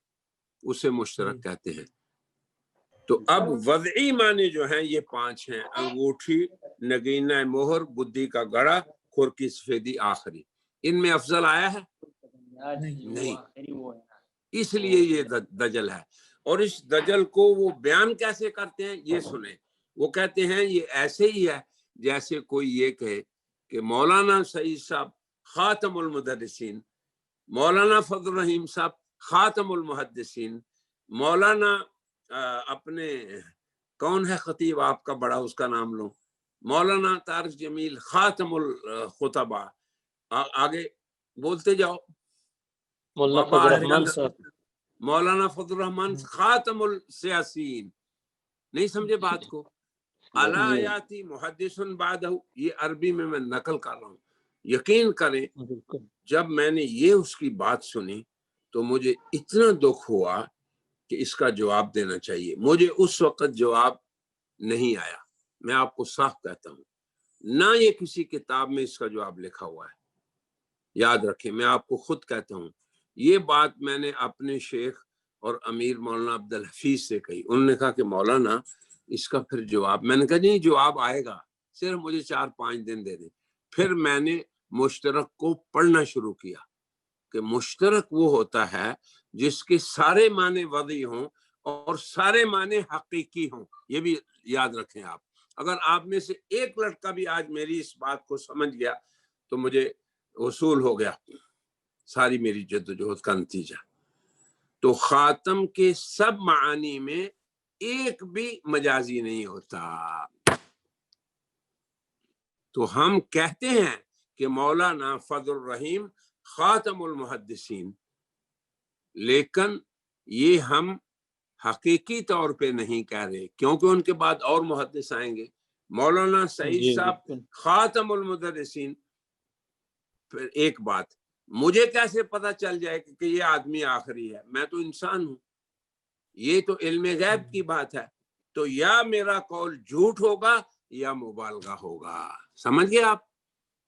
اسے مشترک کہتے ہیں۔ تو اب وضعی معنی جو ہیں یہ 5 ہیں: انگوٹھی، نگینہ مہر، بدھی کا گڑا، کھر کی سفیدی آخری۔ ان میں افضل آیا ہے؟ نہیں، اس لیے یہ دجل ہے۔ اور اس دجل کو وہ بیان کیسے کرتے ہیں یہ سنیں۔ وہ کہتے ہیں یہ ایسے ہی ہے جیسے کوئی یہ کہے کہ مولانا سعید صاحب خاتم المدرسین، مولانا فضل الرحیم صاحب خاتم المحدثین، مولانا اپنے کون ہے خطیب آپ کا بڑا، اس کا نام لو، مولانا طارق جمیل خاتم الخطبہ، آگے بولتے جاؤ، مولانا فضل الرحمان خاتم السیاسین۔ نہیں سمجھے بات کو؟ الا یاتی محدث بعدہ، یہ عربی میں نقل کر رہا ہوں۔ یقین کریں جب میں نے یہ اس کی بات سنی تو مجھے اتنا دکھ ہوا کہ اس کا جواب دینا چاہیے۔ مجھے اس وقت جواب نہیں آیا، میں آپ کو صاف کہتا ہوں، نہ یہ کسی کتاب میں اس کا جواب لکھا ہوا ہے۔ یاد رکھیں، میں آپ کو خود کہتا ہوں، یہ بات میں نے اپنے شیخ اور امیر مولانا عبدالحفیظ سے کہی۔ انہوں نے کہا کہ مولانا اس کا پھر جواب، میں نے کہا نہیں جواب آئے گا، صرف مجھے 4-5 دن دے دیں۔ پھر میں نے مشترک کو پڑھنا شروع کیا کہ مشترک وہ ہوتا ہے جس کے سارے معنی وضعی ہوں اور سارے معنی حقیقی ہوں۔ یہ بھی یاد رکھیں آپ۔ اگر آپ میں سے ایک لڑکا بھی آج میری اس بات کو سمجھ گیا تو مجھے وصول ہو گیا ساری میری جدوجہد کا نتیجہ۔ تو خاتم کے سب معانی میں ایک بھی مجازی نہیں ہوتا۔ تو ہم کہتے ہیں کہ مولانا فضل الرحیم خاتم المحدثین، لیکن یہ ہم حقیقی طور پہ نہیں کہہ رہے، کیونکہ ان کے بعد اور محدث آئیں گے۔ مولانا سعید صاحب خاتم المدرسین۔ پھر ایک بات، مجھے کیسے پتا چل جائے کہ یہ آدمی آخری ہے؟ میں تو انسان ہوں، یہ تو علم غیب کی بات ہے۔ تو یا میرا قول جھوٹ ہوگا یا مبالغہ ہوگا، سمجھ گئے آپ؟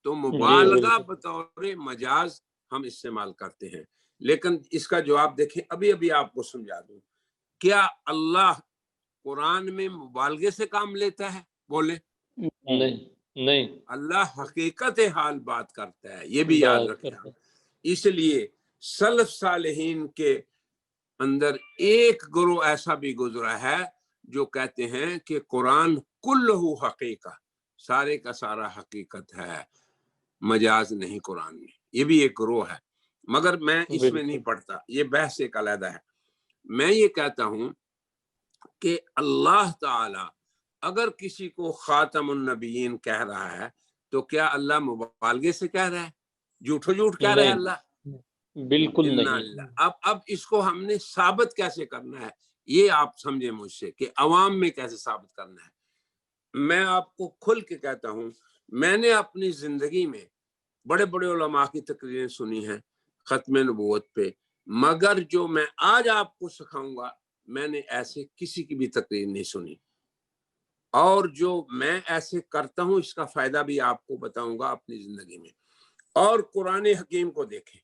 تو مبالغہ بطور مجاز ہم استعمال کرتے ہیں، لیکن اس کا جواب دیکھیں، ابھی آپ کو سمجھا دوں۔ کیا اللہ قرآن میں مبالغے سے کام لیتا ہے؟ بولے نہیں، اللہ حقیقت حال بات کرتا ہے، یہ بھی یاد رکھیں۔ اس لیے سلف صالحین کے اندر ایک گروہ ایسا بھی گزرا ہے جو کہتے ہیں کہ قرآن کلہ حقیقہ، سارے کا سارا حقیقت ہے، مجاز نہیں قرآن میں۔ یہ بھی ایک گروہ ہے، مگر میں اس میں نہیں پڑھتا، یہ بحث ایک علیحدہ ہے۔ میں یہ کہتا ہوں کہ اللہ تعالی اگر کسی کو خاتم النبیین کہہ رہا ہے تو کیا اللہ مبالغے سے کہہ رہا ہے؟ جھوٹو جھوٹ کہہ رہا ہے اللہ؟ بالکل نہیں۔ اب اس کو ہم نے ثابت کیسے کرنا ہے، یہ آپ سمجھیں مجھ سے کہ عوام میں کیسے ثابت کرنا ہے۔ میں آپ کو کھل کے کہتا ہوں، میں نے اپنی زندگی میں بڑے بڑے علماء کی تقریریں سنی ہیں ختم نبوت پہ، مگر جو میں آج آپ کو سکھاؤں گا میں نے ایسے کسی کی بھی تقریر نہیں سنی، اور جو میں ایسے کرتا ہوں اس کا فائدہ بھی آپ کو بتاؤں گا اپنی زندگی میں۔ اور قرآن حکیم کو دیکھیں،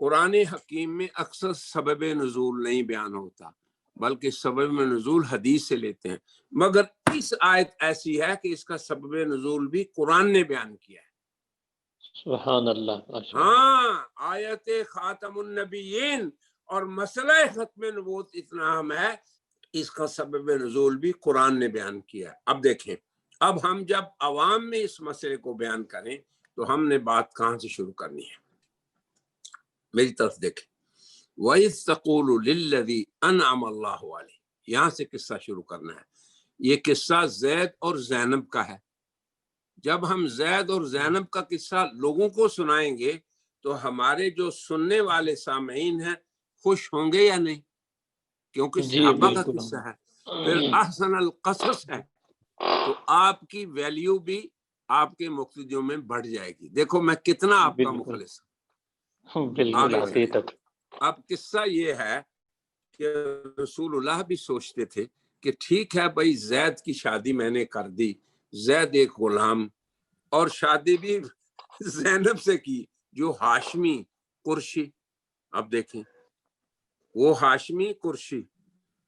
قرآن حکیم میں اکثر سبب نزول نہیں بیان ہوتا، بلکہ سبب نزول حدیث سے لیتے ہیں، مگر اس آیت ایسی ہے کہ اس کا سبب نزول بھی قرآن نے بیان کیا ہے۔ سبحان اللہ۔ ہاں، آیت خاتم النبیین اور مسئلہ ختم نبوت اتنا اہم ہے، اس کا سبب نزول بھی قرآن نے بیان کیا ہے۔ اب دیکھیں، اب ہم جب عوام میں اس مسئلے کو بیان کریں تو ہم نے بات کہاں سے شروع کرنی ہے؟ میری طرف دیکھیں، وَإِذْ تَقُولُ لِلَّذِي أَنْعَمَ اللَّهُ عَلَيْهِ، یہاں سے قصہ شروع کرنا ہے۔ یہ قصہ زید اور زینب کا ہے۔ جب ہم زید اور زینب کا قصہ لوگوں کو سنائیں گے تو ہمارے جو سننے والے سامعین ہیں خوش ہوں گے یا نہیں؟ کیونکہ صحابہ کا قصہ ہے، پھر احسن القصص ہے، تو آپ کی ویلیو بھی آپ کے مقتدیوں میں بڑھ جائے گی۔ دیکھو میں کتنا آپ کا مخلص ہوں۔ اب قصہ یہ ہے کہ رسول اللہ بھی سوچتے تھے کہ ٹھیک ہے بھائی، زید کی شادی میں نے کر دی، زید ایک غلام، اور شادی بھی زینب سے کی جو ہاشمی قرشی۔ اب دیکھیں، وہ ہاشمی قرشی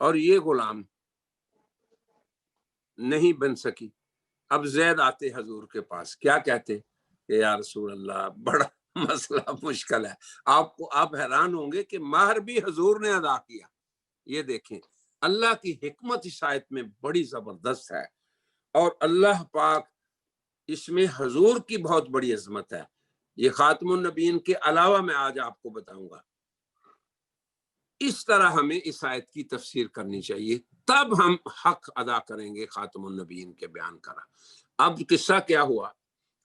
اور یہ غلام نہیں بن سکی۔ اب زید آتے حضور کے پاس، کیا کہتے کہ یا رسول اللہ بڑا مسئلہ مشکل ہے۔ آپ حیران ہوں گے کہ مہر بھی حضور نے ادا کیا۔ یہ دیکھیں، اللہ کی حکمت اس آیت میں بڑی زبردست ہے، اور اللہ پاک اس میں حضور کی بہت بڑی عظمت ہے۔ یہ خاتم النبیین کے علاوہ میں آج آپ کو بتاؤں گا۔ اس طرح ہمیں اس آیت کی تفسیر کرنی چاہیے، تب ہم حق ادا کریں گے خاتم النبیین کے بیان کرا۔ اب قصہ کیا ہوا؟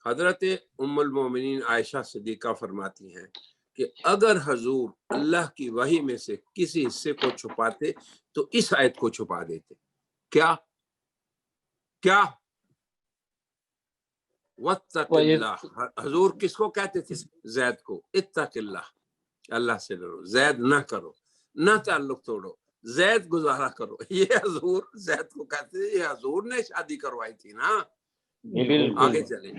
حضرت ام المومنین عائشہ صدیقہ فرماتی ہیں کہ اگر حضور اللہ کی وحی میں سے کسی حصے کو چھپاتے تو اس آیت کو چھپا دیتے۔ کیا واتق اللہ، حضور کس کو کہتے تھے؟ زید کو۔ اتق اللہ، اللہ سے ڈرو، زید نہ کرو، نہ تعلق توڑو، زید گزارا کرو۔ یہ حضور زید کو کہتے تھے، یہ حضور نے شادی کروائی تھی نا۔ آگے چلیں،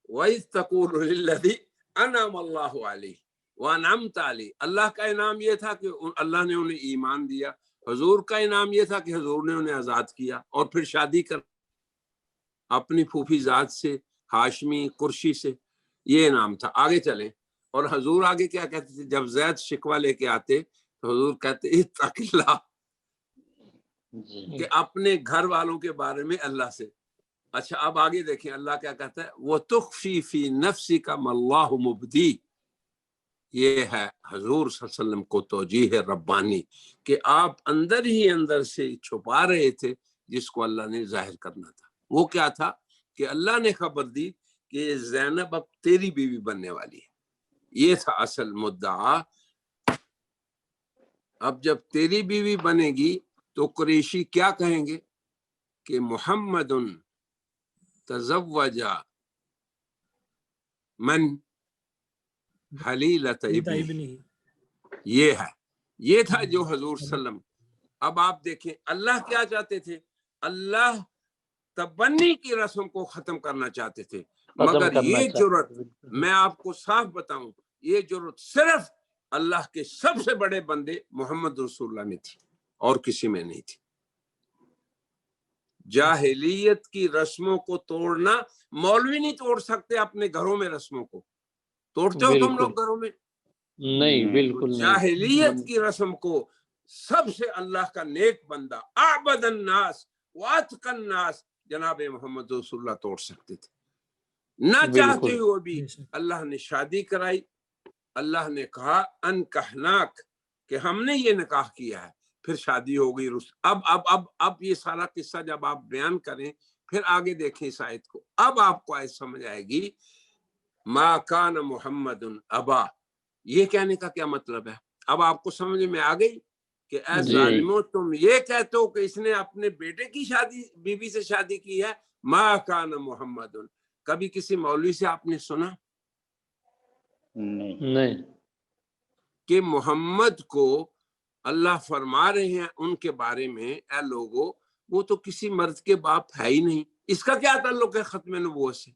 وَإِذْ تَقُولُ لِلَّذِي أَنْعَمَ اللَّهُ عَلَيْهِ وَأَنْعَمْتَ عَلَيْهِ، اللہ کا انعام یہ تھا کہ اللہ نے انہیں ایمان دیا، حضور کا انعام یہ تھا کہ حضور نے انہیں آزاد کیا اور پھر شادی کر۔ اپنی پھوپھی ذات سے، ہاشمی قرشی سے، یہ نام تھا۔ آگے چلیں، اور حضور آگے کیا کہتے تھے؟ جب زید شکوہ لے کے آتے تو حضور کہتے اتق اللہ، کہ اپنے گھر والوں کے بارے میں اللہ سے۔ اچھا اب آگے دیکھیں اللہ کیا کہتا ہے، وَتُخْفِي فِي نَفْسِكَ مَا اللَّهُ مُبْدِي۔ یہ ہے حضور صلی اللہ علیہ وسلم کو توجیہ ربانی، کہ آپ اندر ہی اندر سے چھپا رہے تھے جس کو اللہ نے ظاہر کرنا تھا۔ وہ کیا تھا کہ اللہ نے خبر دی کہ زینب اب تیری بیوی بننے والی ہے، یہ تھا اصل مدعا۔ اب جب تیری بیوی بنے گی تو قریشی کیا کہیں گے کہ محمد تزوج من حلیلۃ ابنہ، یہ ہے، یہ تھا جو حضور صلی اللہ علیہ وسلم۔ اب آپ دیکھیں اللہ کیا چاہتے تھے، اللہ تبنی کی رسم کو ختم کرنا چاہتے تھے، مگر یہ جرت میں آپ کو صاف بتاؤں، یہ جرت صرف اللہ کے سب سے بڑے بندے محمد رسول اللہ میں تھی اور کسی میں نہیں تھی۔ جاہلیت کی رسموں کو توڑنا مولوی نہیں توڑ سکتے، اپنے گھروں میں رسموں کو توڑتے ہو تم لوگ گھروں میں؟ نہیں، بالکل نہیں۔ جاہلیت کی رسم کو سب سے اللہ کا نیک بندہ، اعبد الناس واتقى الناس، جناب محمد رسول اللہ توڑ سکتے تھے۔ نہ چاہتے ہوئے بھی اللہ نے شادی کرائی، اللہ نے کہا انکحناک، کہ ہم نے یہ نکاح کیا ہے، پھر شادی ہو گئی۔ اب یہ سارا قصہ جب آپ بیان کریں پھر آگے دیکھیں اس آیت کو، اب آپ کو آیت سمجھ آئے گی۔ ما کان محمد ابا، یہ کہنے کا کیا مطلب ہے؟ اب آپ کو سمجھ میں آ گئی کہ اے ظالموں تم یہ کہتے ہو کہ اس نے اپنے بیٹے کی شادی بیوی سے شادی کی ہے۔ ما کان محمد، کبھی کسی مولوی سے آپ نے سنا نہیں کہ محمد کو اللہ فرما رہے ہیں ان کے بارے میں، اے لوگو وہ تو کسی مرد کے باپ ہے ہی نہیں، اس کا کیا تعلق ہے ختم نبوت سے؟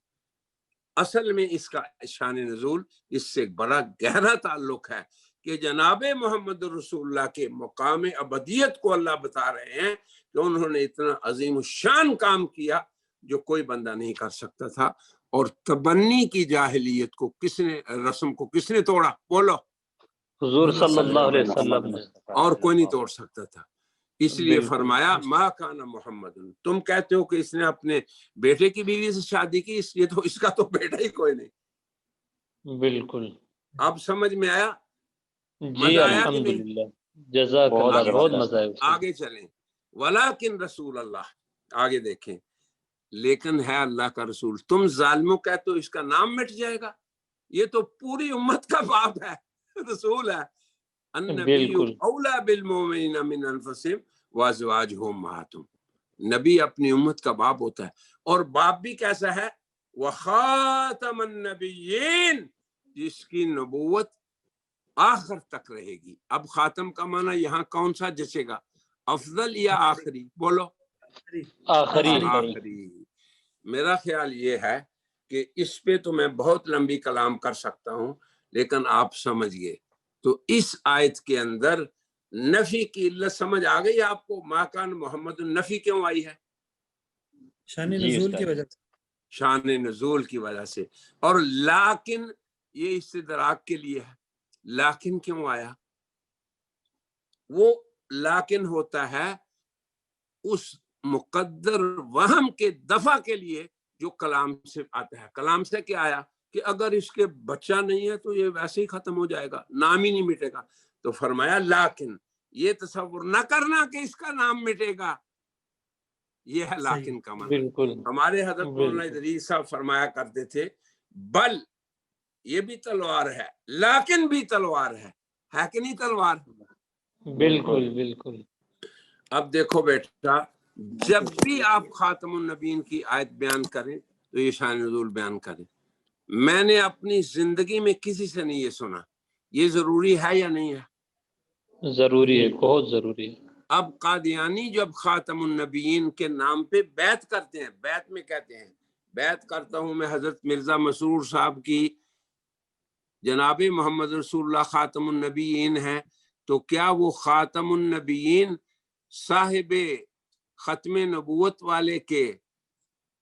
اصل میں اس کا شان نزول اس سے ایک بڑا گہرا تعلق ہے کہ جناب محمد رسول اللہ کے مقام ابدیت کو اللہ بتا رہے ہیں کہ انہوں نے اتنا عظیم الشان کام کیا جو کوئی بندہ نہیں کر سکتا تھا، اور تبنی کی جاہلیت کو کس نے، رسم کو کس نے توڑا؟ بولو، حضور صلی اللہ علیہ وسلم نے، اور کوئی نہیں توڑ سکتا تھا۔ اس لیے فرمایا ما کان محمد، تم کہتے ہو کہ اس نے اپنے بیٹے کی بیوی سے شادی کی، اس لیے تو اس کا تو بیٹا ہی کوئی نہیں۔ بالکل، اب سمجھ میں آیا؟ جی الحمدللہ، جزاک اللہ، بہت مزہ ہے۔ آگے چلیں، ولیکن رسول اللہ، آگے دیکھیں، لیکن ہے اللہ کا رسول۔ تم ظالموں کہتے ہو اس کا نام مٹ جائے گا، یہ تو پوری امت کا باپ ہے، رسول ہے۔ النبی اولا بالمؤمنین من انفسہم وازواجہم امہاتہم، نبی اپنی امت کا باپ ہوتا ہے، اور باپ بھی کیسا ہے؟ وخاتم النبیین، جس کی نبوت آخر تک رہے گی۔ اب خاتم کا معنی یہاں کون سا جچے گا، افضل یا آخری؟ بولو، آخری۔ میرا خیال یہ ہے کہ اس پہ تو میں بہت لمبی کلام کر سکتا ہوں، لیکن آپ سمجھ گئے تو اس آیت کے اندر نفی کی علت سمجھ آ گئی آپ کو؟ ما کان محمد، نفی کیوں آئی ہے؟ شان نزول کی وجہ سے، شان نزول کی وجہ سے۔ اور لیکن یہ استدراک کے لیے ہے۔ لیکن کیوں آیا؟ وہ لیکن ہوتا ہے اس مقدر وہم کے دفع کے لیے جو کلام سے آتا ہے۔ کلام سے کیا آیا کہ اگر اس کے بچہ نہیں ہے تو یہ ویسے ہی ختم ہو جائے گا، نام ہی نہیں مٹے گا۔ تو فرمایا لیکن، یہ تصور نہ کرنا کہ اس کا نام مٹے گا، یہ ہے لیکن کا معنی۔ ہمارے حضرت مولانا ادریس صاحب فرمایا کرتے تھے بل، یہ بھی تلوار ہے لیکن بھی تلوار ہے کہ نہیں تلوار؟ بالکل بالکل۔ اب دیکھو بیٹا، جب بھی آپ خاتم النبیین کی آیت بیان کریں تو یہ شان نزول بیان کریں۔ میں نے اپنی زندگی میں کسی سے نہیں یہ سنا، یہ ضروری ہے یا نہیں ہے؟ ضروری ہے، بہت ضروری ہے۔ اب قادیانی جب خاتم النبیین کے نام پہ بیعت کرتے ہیں، بیعت میں کہتے ہیں بیعت کرتا ہوں میں حضرت مرزا مسرور صاحب کی، جناب محمد رسول اللہ خاتم النبیین ہیں، تو کیا وہ خاتم النبیین صاحب ختم نبوت والے کے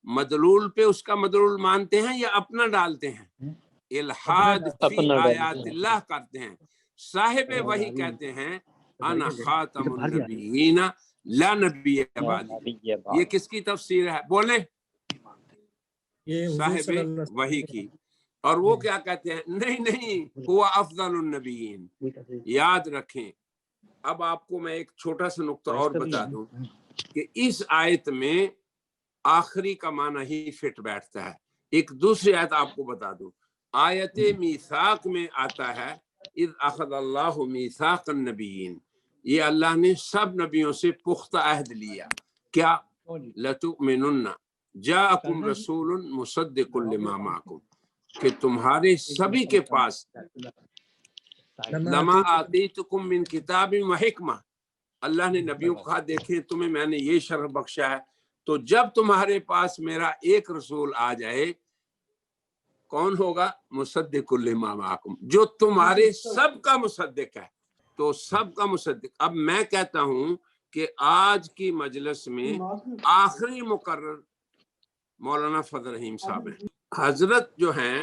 مدلول پہ اس کا مدلول مانتے ہیں یا اپنا ڈالتے ہیں؟ الحاد فی آیات اللہ کرتے ہیں. صاحب وحی کہتے ہیں انا خاتم النبیین لا نبی بعدی. یہ کس کی تفسیر ہے؟ بولیں. صاحب وحی کی. اور وہ کیا کہتے ہیں؟ نہیں ہوا افضل النبیین. یاد رکھیں. اب آپ کو میں ایک چھوٹا سا نقطہ اور بتا دوں کہ اس آیت میں آخری کا معنی ہی فٹ بیٹھتا ہے. ایک دوسری آیت آپ کو بتا دوں. آیت میثاق میں آتا ہے اذ اخذ اللہ میثاق النبیین. یہ اللہ نے سب نبیوں سے پختہ عہد لیا. کیا؟ لتؤمنن جاءکم رسول مصدق لما معکم، کہ تمہارے سبھی کے پاس لما آتیتکم من کتاب و حکمہ. اللہ نے نبیوں کو کہا دیکھیں تمہیں میں نے یہ شرف بخشا ہے، تو جب تمہارے پاس میرا ایک رسول آ جائے، کون ہوگا؟ مصدق لما معکم، جو تمہارے سب کا مصدق ہے. تو سب کا مصدق. اب میں کہتا ہوں کہ آج کی مجلس میں آخری مقرر مولانا فضل رحیم صاحب ہیں. حضرت جو ہیں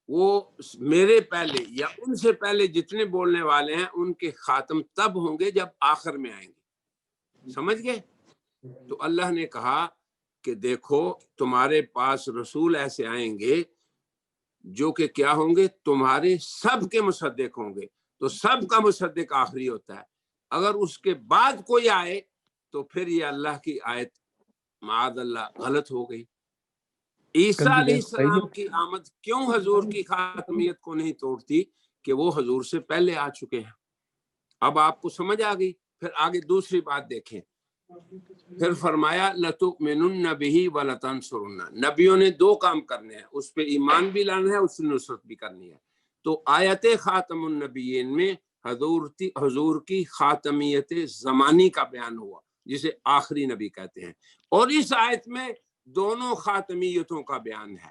وہ میرے پہلے یا ان سے پہلے جتنے بولنے والے ہیں ان کے خاتم تب ہوں گے جب آخر میں آئیں گے. سمجھ گئے؟ تو اللہ نے کہا کہ دیکھو تمہارے پاس رسول ایسے آئیں گے جو کہ کیا ہوں گے؟ تمہارے سب کے مصدق ہوں گے. تو سب کا مصدق آخری ہوتا ہے. اگر اس کے بعد کوئی آئے تو پھر یہ اللہ کی آیت معاذ اللہ غلط ہو گئی. عیسیٰ علیہ السلام کی آمد کیوں حضور کی خاتمیت کو نہیں توڑتی؟ کہ وہ حضور سے پہلے آ چکے ہیں. اب آپ کو سمجھ آ گئی. پھر آگے دوسری بات دیکھیں. پھر فرمایا لتؤمنن بہ ولتنصرنہ. نبیوں نے دو کام کرنے ہیں، اس پہ ایمان بھی لانا ہے، اس سے نصرت بھی کرنی ہے. تو آیت خاتم النبیین میں حضور کی خاتمیت زمانی کا بیان ہوا جسے آخری نبی کہتے ہیں. اور اس آیت میں دونوں خاتمیتوں کا بیان ہے.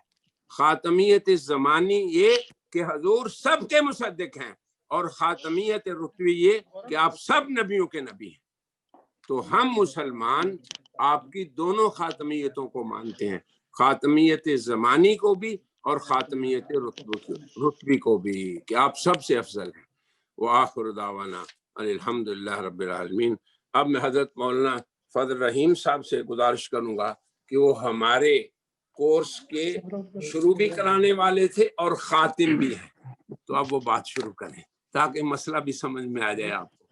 خاتمیت زمانی یہ کہ حضور سب کے مصدق ہیں، اور خاتمیت رتبی یہ کہ آپ سب نبیوں کے نبی ہیں. تو ہم مسلمان آپ کی دونوں خاتمیتوں کو مانتے ہیں، خاتمیت زمانی کو بھی اور خاتمیت رتبی کو بھی، کہ آپ سب سے افضل ہیں. وآخر دعوانا الحمدللہ رب العالمین. اب میں حضرت مولانا فضل رحیم صاحب سے گزارش کروں گا کہ وہ ہمارے کورس کے شروع بھی کرانے والے تھے اور خاتم بھی ہیں، تو اب وہ بات شروع کریں تاکہ مسئلہ بھی سمجھ میں آ جائے آپ کو.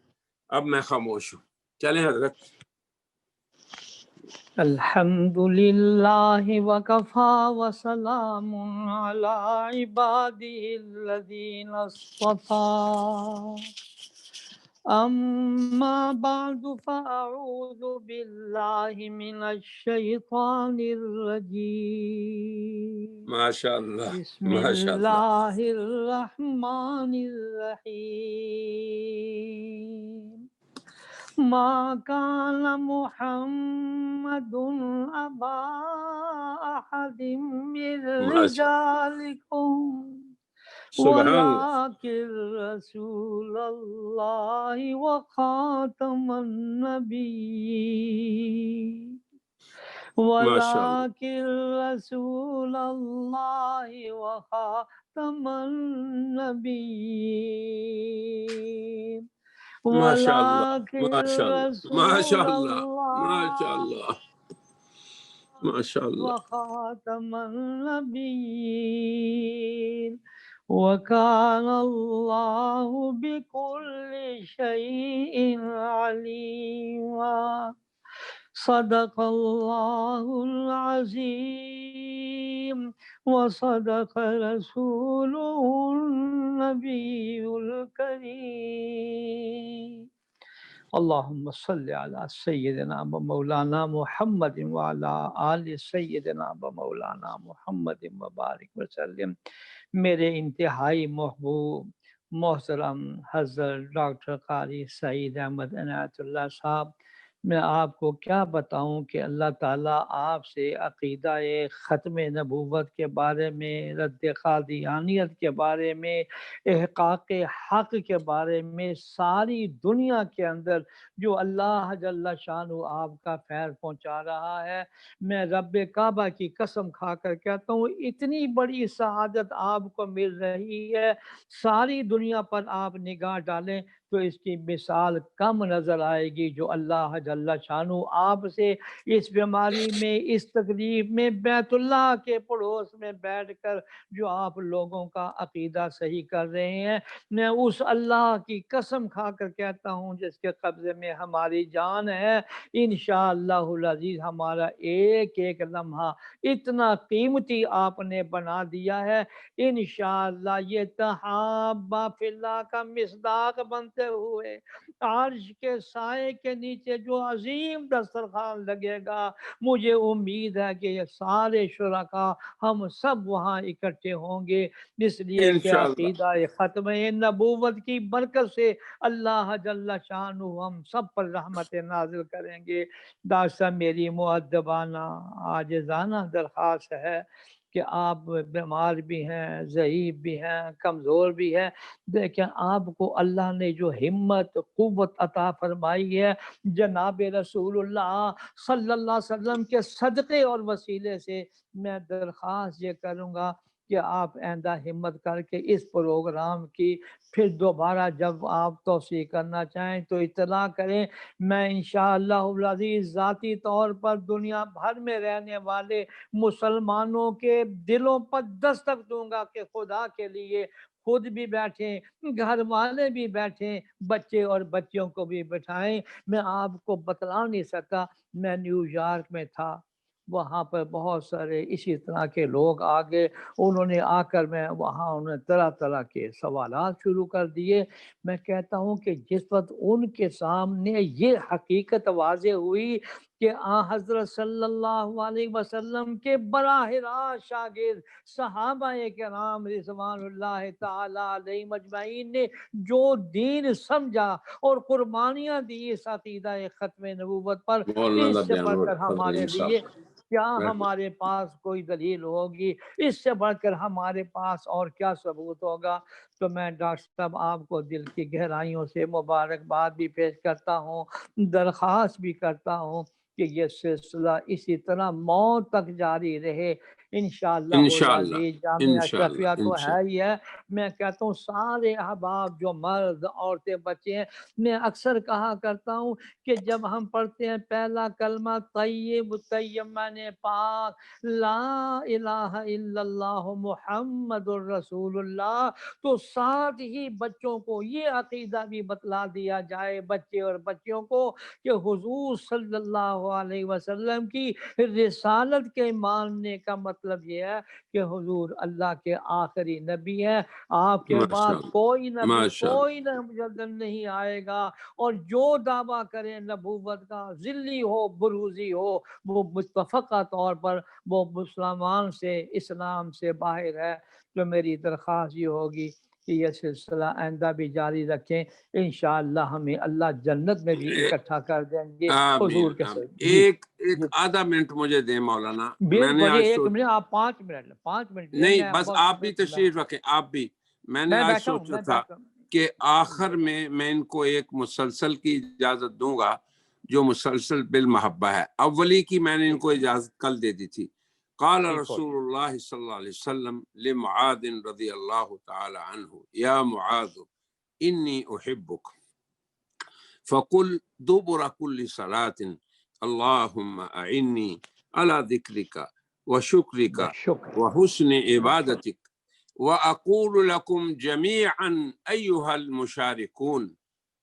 اب میں خاموش ہوں. چلیں حضرت. الحمدللہ وکفا وسلام علی عبادہ الذین اصطفى. اما بعد فاعوذ باللہ من الشیطان الرجیم. ماشاءاللہ بسم ماشاءاللہ. اللہ الرحمن الرحیم. ما كان محمد أبا أحد من رجالكم ولكن رسول الله وخاتم النبيين. ولكن رسول الله وخاتم النبيين. ماشاء اللہ ماشاء اللہ ماشاء اللہ ماشاء اللہ ماشاء اللہ. وخاتم النبيين. وكان الله بكل شيء عليما. صدق الله العظيم وصدق رسوله النبي الكريم. اللهم صل على سيدنا ومولانا محمد وعلى آل سيدنا ومولانا محمد وبارک وسلم. میرے انتہائی محبوب محترم حضرت ڈاکٹر قاری سعید احمد عنایت اللہ صاحب، میں آپ کو کیا بتاؤں کہ اللہ تعالیٰ آپ سے عقیدہ ختم نبوت کے بارے میں، رد قادیانیت کے بارے میں، احقاق حق کے بارے میں، ساری دنیا کے اندر جو اللہ جل شانہ آپ کا خیر پہنچا رہا ہے، میں رب کعبہ کی قسم کھا کر کہتا ہوں اتنی بڑی سعادت آپ کو مل رہی ہے، ساری دنیا پر آپ نگاہ ڈالیں تو اس کی مثال کم نظر آئے گی جو اللہ جل شانہ آپ سے اس بیماری میں، اس تکلیف میں، بیت اللہ کے پڑوس میں بیٹھ کر جو آپ لوگوں کا عقیدہ صحیح کر رہے ہیں، میں اس اللہ کی قسم کھا کر کہتا ہوں جس کے قبضے میں ہماری جان ہے، انشاءاللہ العزیز ہمارا ایک ایک لمحہ اتنا قیمتی آپ نے بنا دیا ہے، انشاءاللہ یہ تحابا فی اللہ کا مصداق بنتے ہوئے عرش کے سائے کے نیچے جو عظیم دسترخوان لگے گا، مجھے امید ہے کہ یہ سارے شرکا ہم سب وہاں اکٹھے ہوں گے، اس لیے کہ انشاءاللہ عقیدہ ختم نبوت کی برکت سے اللہ جل شانہ ہم سب پر رحمت نازل کریں گے۔ ڈاکٹر صاحب میری مؤدبانہ عاجزانہ درخواست ہے کہ آپ بیمار بھی ہیں، ضعیف بھی ہیں، کمزور بھی ہیں، لیکن آپ کو اللہ نے جو ہمت قوت عطا فرمائی ہے جناب رسول اللہ صلی اللہ علیہ وسلم کے صدقے اور وسیلے سے، میں درخواست یہ کروں گا کہ آپ آئندہ ہمت کر کے اس پروگرام کی پھر دوبارہ جب آپ توسیع کرنا چاہیں تو اطلاع کریں، میں انشاءاللہ العزیز ذاتی طور پر دنیا بھر میں رہنے والے مسلمانوں کے دلوں پر دستک دوں گا کہ خدا کے لیے خود بھی بیٹھیں، گھر والے بھی بیٹھیں، بچے اور بچیوں کو بھی بٹھائیں۔ میں آپ کو بتلا نہیں سکا، میں نیو یارک میں تھا، وہاں پر بہت سارے اسی طرح کے لوگ آگے، انہوں نے آ کر میں وہاں انہوں نے طرح طرح کے سوالات شروع کر دیے۔ میں کہتا ہوں کہ جس وقت ان کے سامنے یہ حقیقت واضح ہوئی کہ حضرت صلی اللہ علیہ وسلم کے براہ راست شاگرد صحابہ کرام رضوان اللہ تعالی علیہ مجمعین نے جو دین سمجھا اور قربانیاں دی اس عقیدہ ختم نبوت پر، اس سے بڑھ کر ہمارے لیے کیا ہمارے پاس کوئی دلیل ہوگی، اس سے بڑھ کر ہمارے پاس اور کیا ثبوت ہوگا؟ تو میں ڈاکٹر صاحب آپ کو دل کی گہرائیوں سے مبارکباد بھی پیش کرتا ہوں، درخواست بھی کرتا ہوں کہ یہ سلسلہ اسی طرح موت تک جاری رہے انشاءاللہ العزیز۔ جامعہ اشرفیہ تو ہے ہی ہے، میں کہتا ہوں سارے احباب جو مرد عورتیں بچے ہیں، میں اکثر کہا کرتا ہوں کہ جب ہم پڑھتے ہیں پہلا کلمہ طیب طیبان پاک لا الہ الا اللہ محمد الرسول اللہ، تو ساتھ ہی بچوں کو یہ عقیدہ بھی بتلا دیا جائے، بچے اور بچیوں کو، کہ حضور صلی اللہ علیہ وسلم کی رسالت کے ماننے کا مطلب یہ ہے کہ حضور اللہ کے آخری نبی ہیں، آپ کے بعد کوئی نبی کوئی نہیں آئے گا، اور جو دعویٰ کرے نبوت کا ذلی ہو بروزی ہو، وہ متفقہ طور پر وہ مسلمان سے اسلام سے باہر ہے۔ تو میری درخواست یہ ہوگی کہ یہ سلسلہ آئندہ بھی جاری رکھیں، انشاءاللہ ہمیں اللہ جنت میں بھی اکٹھا کر دیں گے حضور کے ساتھ۔ ایک آدھا منٹ مجھے دیں مولانا، میں نے آج ایک منٹ، آپ 5 منٹ نہیں بس آپ بھی تشریف رکھیں، آپ بھی، میں نے آج سوچا تھا کہ آخر میں ان کو ایک مسلسل کی اجازت دوں گا جو مسلسل بالمحبہ ہے، اولی کی میں نے ان کو اجازت کل دے دی تھی۔ قال رسول اللہ صلی اللہ علیہ وسلم لمعاذ رضی اللہ تعالی عنہ یا معاذ انی احبک فقل دبر كل صلاة اللهم اعني على ذكرك وشكرك وحسن عبادتك وأقول لكم جميعا أيها المشاركون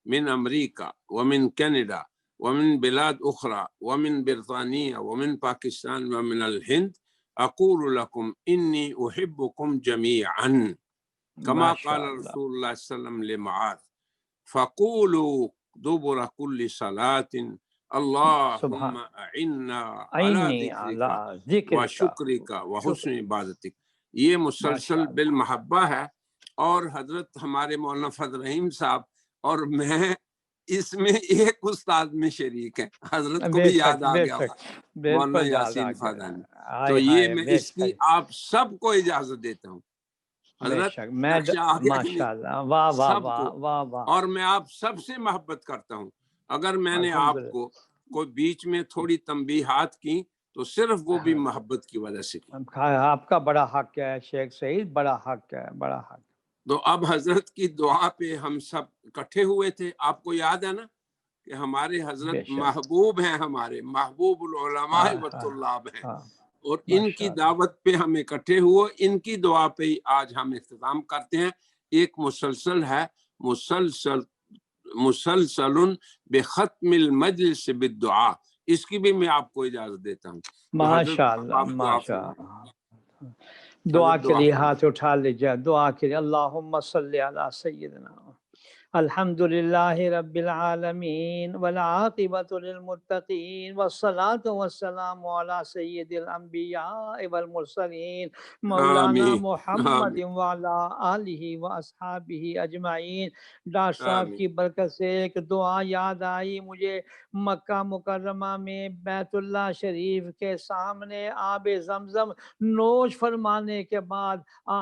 من أمريكا ومن كندا ومن بلاد أخرى ومن بريطانيا ومن باكستان ومن الهند، أقول لكم إني أحبكم جميعا كما قال رسول الله صلى الله عليه وسلم لمعاذ، فقولوا دبر كل صلاة اللهم أعنا على ذكرك وشكرك وحسن عبادتك۔ یہ مسلسل بالمحبہ ہے، اور حضرت ہمارے مولانا فضل رحیم صاحب اور میں اس میں ایک استاد میں شریک ہے، حضرت کو بھی یاد آ گیا مولانا یاسین فادانی. تو یہ میں اس کی آپ سب کو اجازت دیتا ہوں. حضرت ماشاء اللہ، واہ واہ واہ واہ. اور میں آپ سب سے محبت کرتا ہوں. اگر میں نے آپ کو کوئی بیچ میں تھوڑی تنبیہات کی تو صرف وہ بھی محبت کی وجہ سے کی. آپ کا بڑا حق ہے شیخ سعید، بڑا حق ہے، بڑا حق. تو اب حضرت کی دعا پہ ہم سب اکٹھے ہوئے تھے. آپ کو یاد ہے نا کہ ہمارے حضرت محبوب ہیں، ہمارے محبوب العلماء والطلاب ہیں، اور ان کی دعوت پہ ہم اکٹھے ہوئے. ان کی دعا پہ ہی آج ہم اختتام کرتے ہیں. ایک مسلسل ہے، مسلسل بختم المجلس بالدعاء، اس کی بھی میں آپ کو اجازت دیتا ہوں. ماشاء اللہ ماشاء اللہ. دعا کے لیے ہاتھ اٹھا لیجیے، دعا کے لیے. اللہم صلی علی سیدنا. الحمد للہ رب العالمین والعاقبۃ للمتقین والصلاة والسلام علی سید الانبیاء والمرسلین مولانا محمد وعلی آلہ واصحابہ اجمعین. ڈاکٹر صاحب کی برکت سے ایک دعا یاد آئی مجھے. مکہ مکرمہ میں بیت اللہ شریف کے سامنے آب زمزم نوش فرمانے کے بعد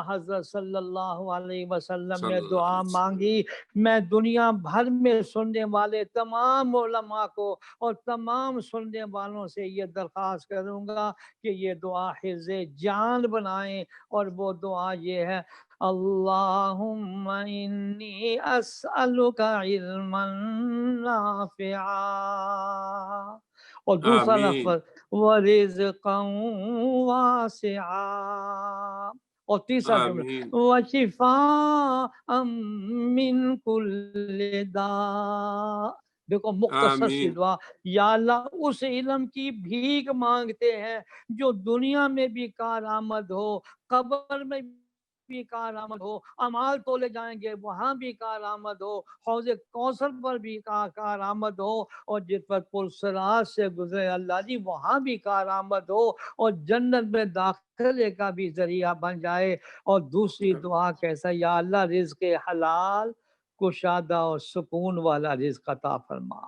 حضرت صلی اللہ علیہ وسلم نے دعا مانگی. میں دنیا بھر میں سننے والے تمام علماء کو اور تمام سننے والوں سے یہ درخواست کروں گا کہ یہ دعا حفظ جان بنائیں، اور وہ دعا یہ ہے: اللہم انی اسألک علما نافعا، اور دوسرا لفظ ورزقا واسعا، اور تیسرا جملہ وشفاء من کل داء. دیکھو مختصر سی دعا. یا اللہ اس علم کی بھیک مانگتے ہیں جو دنیا میں بھی کارآمد ہو، قبر میں بھی کارآمد ہو، اعمال تولے جائیں گے وہاں بھی کارآمد ہو، حوض کوثر پر بھی کارآمد ہو، اور جس پر پل صراط سے گزرے اللہ جی وہاں بھی کارآمد ہو، اور جنت میں داخلے کا بھی ذریعہ بن جائے. اور دوسری دعا کیسا: یا اللہ رزق حلال، کشادہ اور سکون والا رزق عطا فرما.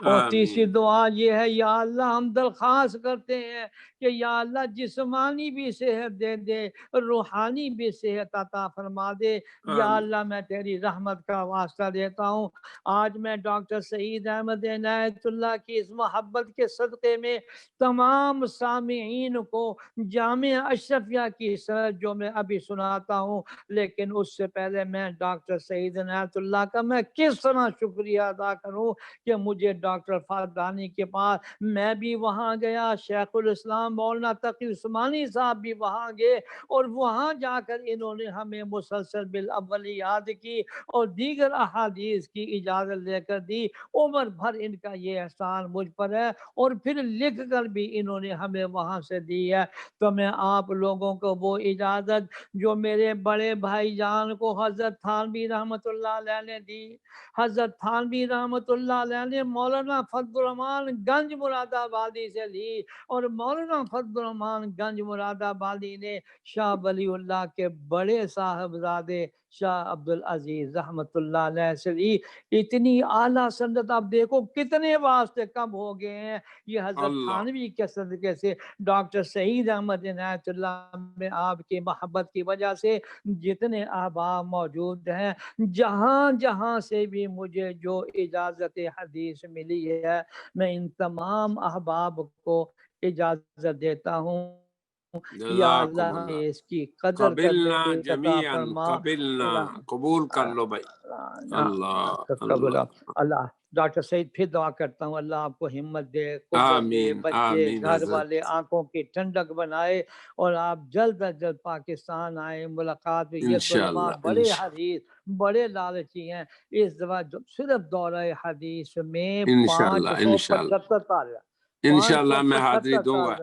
اور تیسری دعا یہ ہے: یا اللہ ہم درخواست کرتے ہیں کہ یا اللہ جسمانی بھی صحت دے دے، روحانی بھی صحت عطا فرما دے. یا اللہ میں تیری رحمت کا واسطہ دیتا ہوں. آج میں ڈاکٹر سعید احمد عنایت اللہ کی اس محبت کے صدقے میں تمام سامعین کو جامعہ اشرفیہ کی سرد جو میں ابھی سناتا ہوں، لیکن اس سے پہلے میں ڈاکٹر سعید عنایت اللہ کا میں کس طرح شکریہ ادا کروں کہ مجھے ڈاکٹر فادانی کے پاس میں بھی وہاں گیا، شیخ الاسلام مولانا تقی عثمانی صاحب بھی وہاں گئے، اور وہاں جا کر انہوں نے ہمیں مسلسل بالاولیات کی اور دیگر احادیث کی اجازت لے کر دی. عمر بھر ان کا یہ احسان مجھ پر ہے، اور پھر لکھ کر بھی انہوں نے ہمیں وہاں سے دی ہے. تو میں آپ لوگوں کو وہ اجازت جو میرے بڑے بھائی جان کو حضرت تھانوی رحمت اللہ علیہ نے دی، حضرت تھانوی رحمت اللہ علیہ نے مولانا فضل الرحمان گنج مراد آبادی سے لی، اور مولانا فضل الرحمان گنج مراد آبادی نے شاہ ولی اللہ کے بڑے صاحبزادے شاہ عبدالعزیز رحمت اللہ علیہ سے لی. اتنی اعلیٰ سنت. آپ دیکھو کتنے واسطے کم ہو گئے ہیں. یہ حضرت تھانوی کے صدقے سے ڈاکٹر سعید احمد عنایت اللہ میں آپ کی محبت کی وجہ سے جتنے احباب موجود ہیں، جہاں جہاں سے بھی مجھے جو اجازت حدیث ملی ہے، میں ان تمام احباب کو اجازت دیتا ہوں. یا اللہ اس کی قدر قبلنا جمیعا، قبلنا، قبول کر لو بھائی. اللہ ڈاکٹر سعید پھر دعا کرتا ہوں اللہ آپ کو ہمت دے، قوت دے، بچے گھر والے آنکھوں کی ٹھنڈک بنائے، اور آپ جلد از جلد پاکستان آئے. ملاقات ہوئی. یہ علماء بڑے حدیث بڑے لالچی ہیں. اس دفعہ صرف دورہ حدیث میں 575 تاریخ انشاءاللہ میں حاضری دوں گا.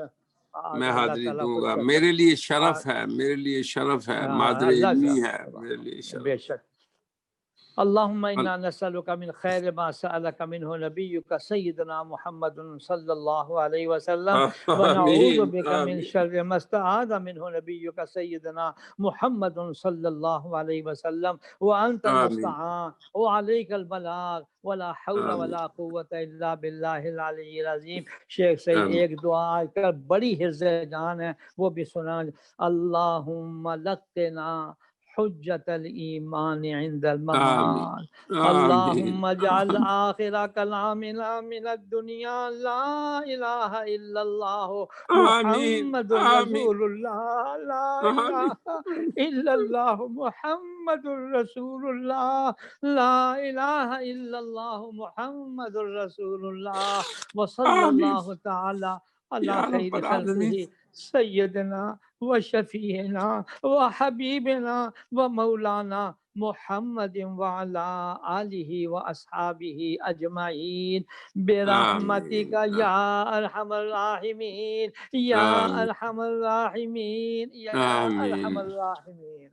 میں حاضری دوں گا. میرے لیے شرف ہے، میرے لیے شرف ہے، مادر علمی ہے میرے لیے شرف. بے شک اللهم إنا نسألك من خير ما سألك منه نبيك سيدنا محمد صلى الله عليه وسلم ونعوذ آمین بك من آمین شر ما استعاذ منه نبيك سيدنا محمد صلى الله عليه وسلم وأنت آمین المستعان وعليك البلاغ ولا حول آمین ولا قوة إلا بالله العلي العظيم. شیخ سعید آمین ایک دعا آج کل بڑی حفظ جان ہے وہ بھی سنا. اللہم لقنا حجت الایمان عند آمین الممات. آمین اللہم اجعل آخر کلامنا من الدنیا لا الہ الا اللہ آمین محمد آمین رسول اللہ لا الہ الا اللہ محمد رسول اللہ لا الہ الا اللہ محمد رسول اللہ وصلی آمین اللہ تعالی علی یا رب خیر العالمین خلقہ سیدنا وشفیعنا وحبیبنا ومولانا محمد وعلى آلہ وأصحابہ اجمعین برحمتک آمین یا ارحم الراحمین یا آمین ارحم الراحمین یا ارحم آمین الراحمین.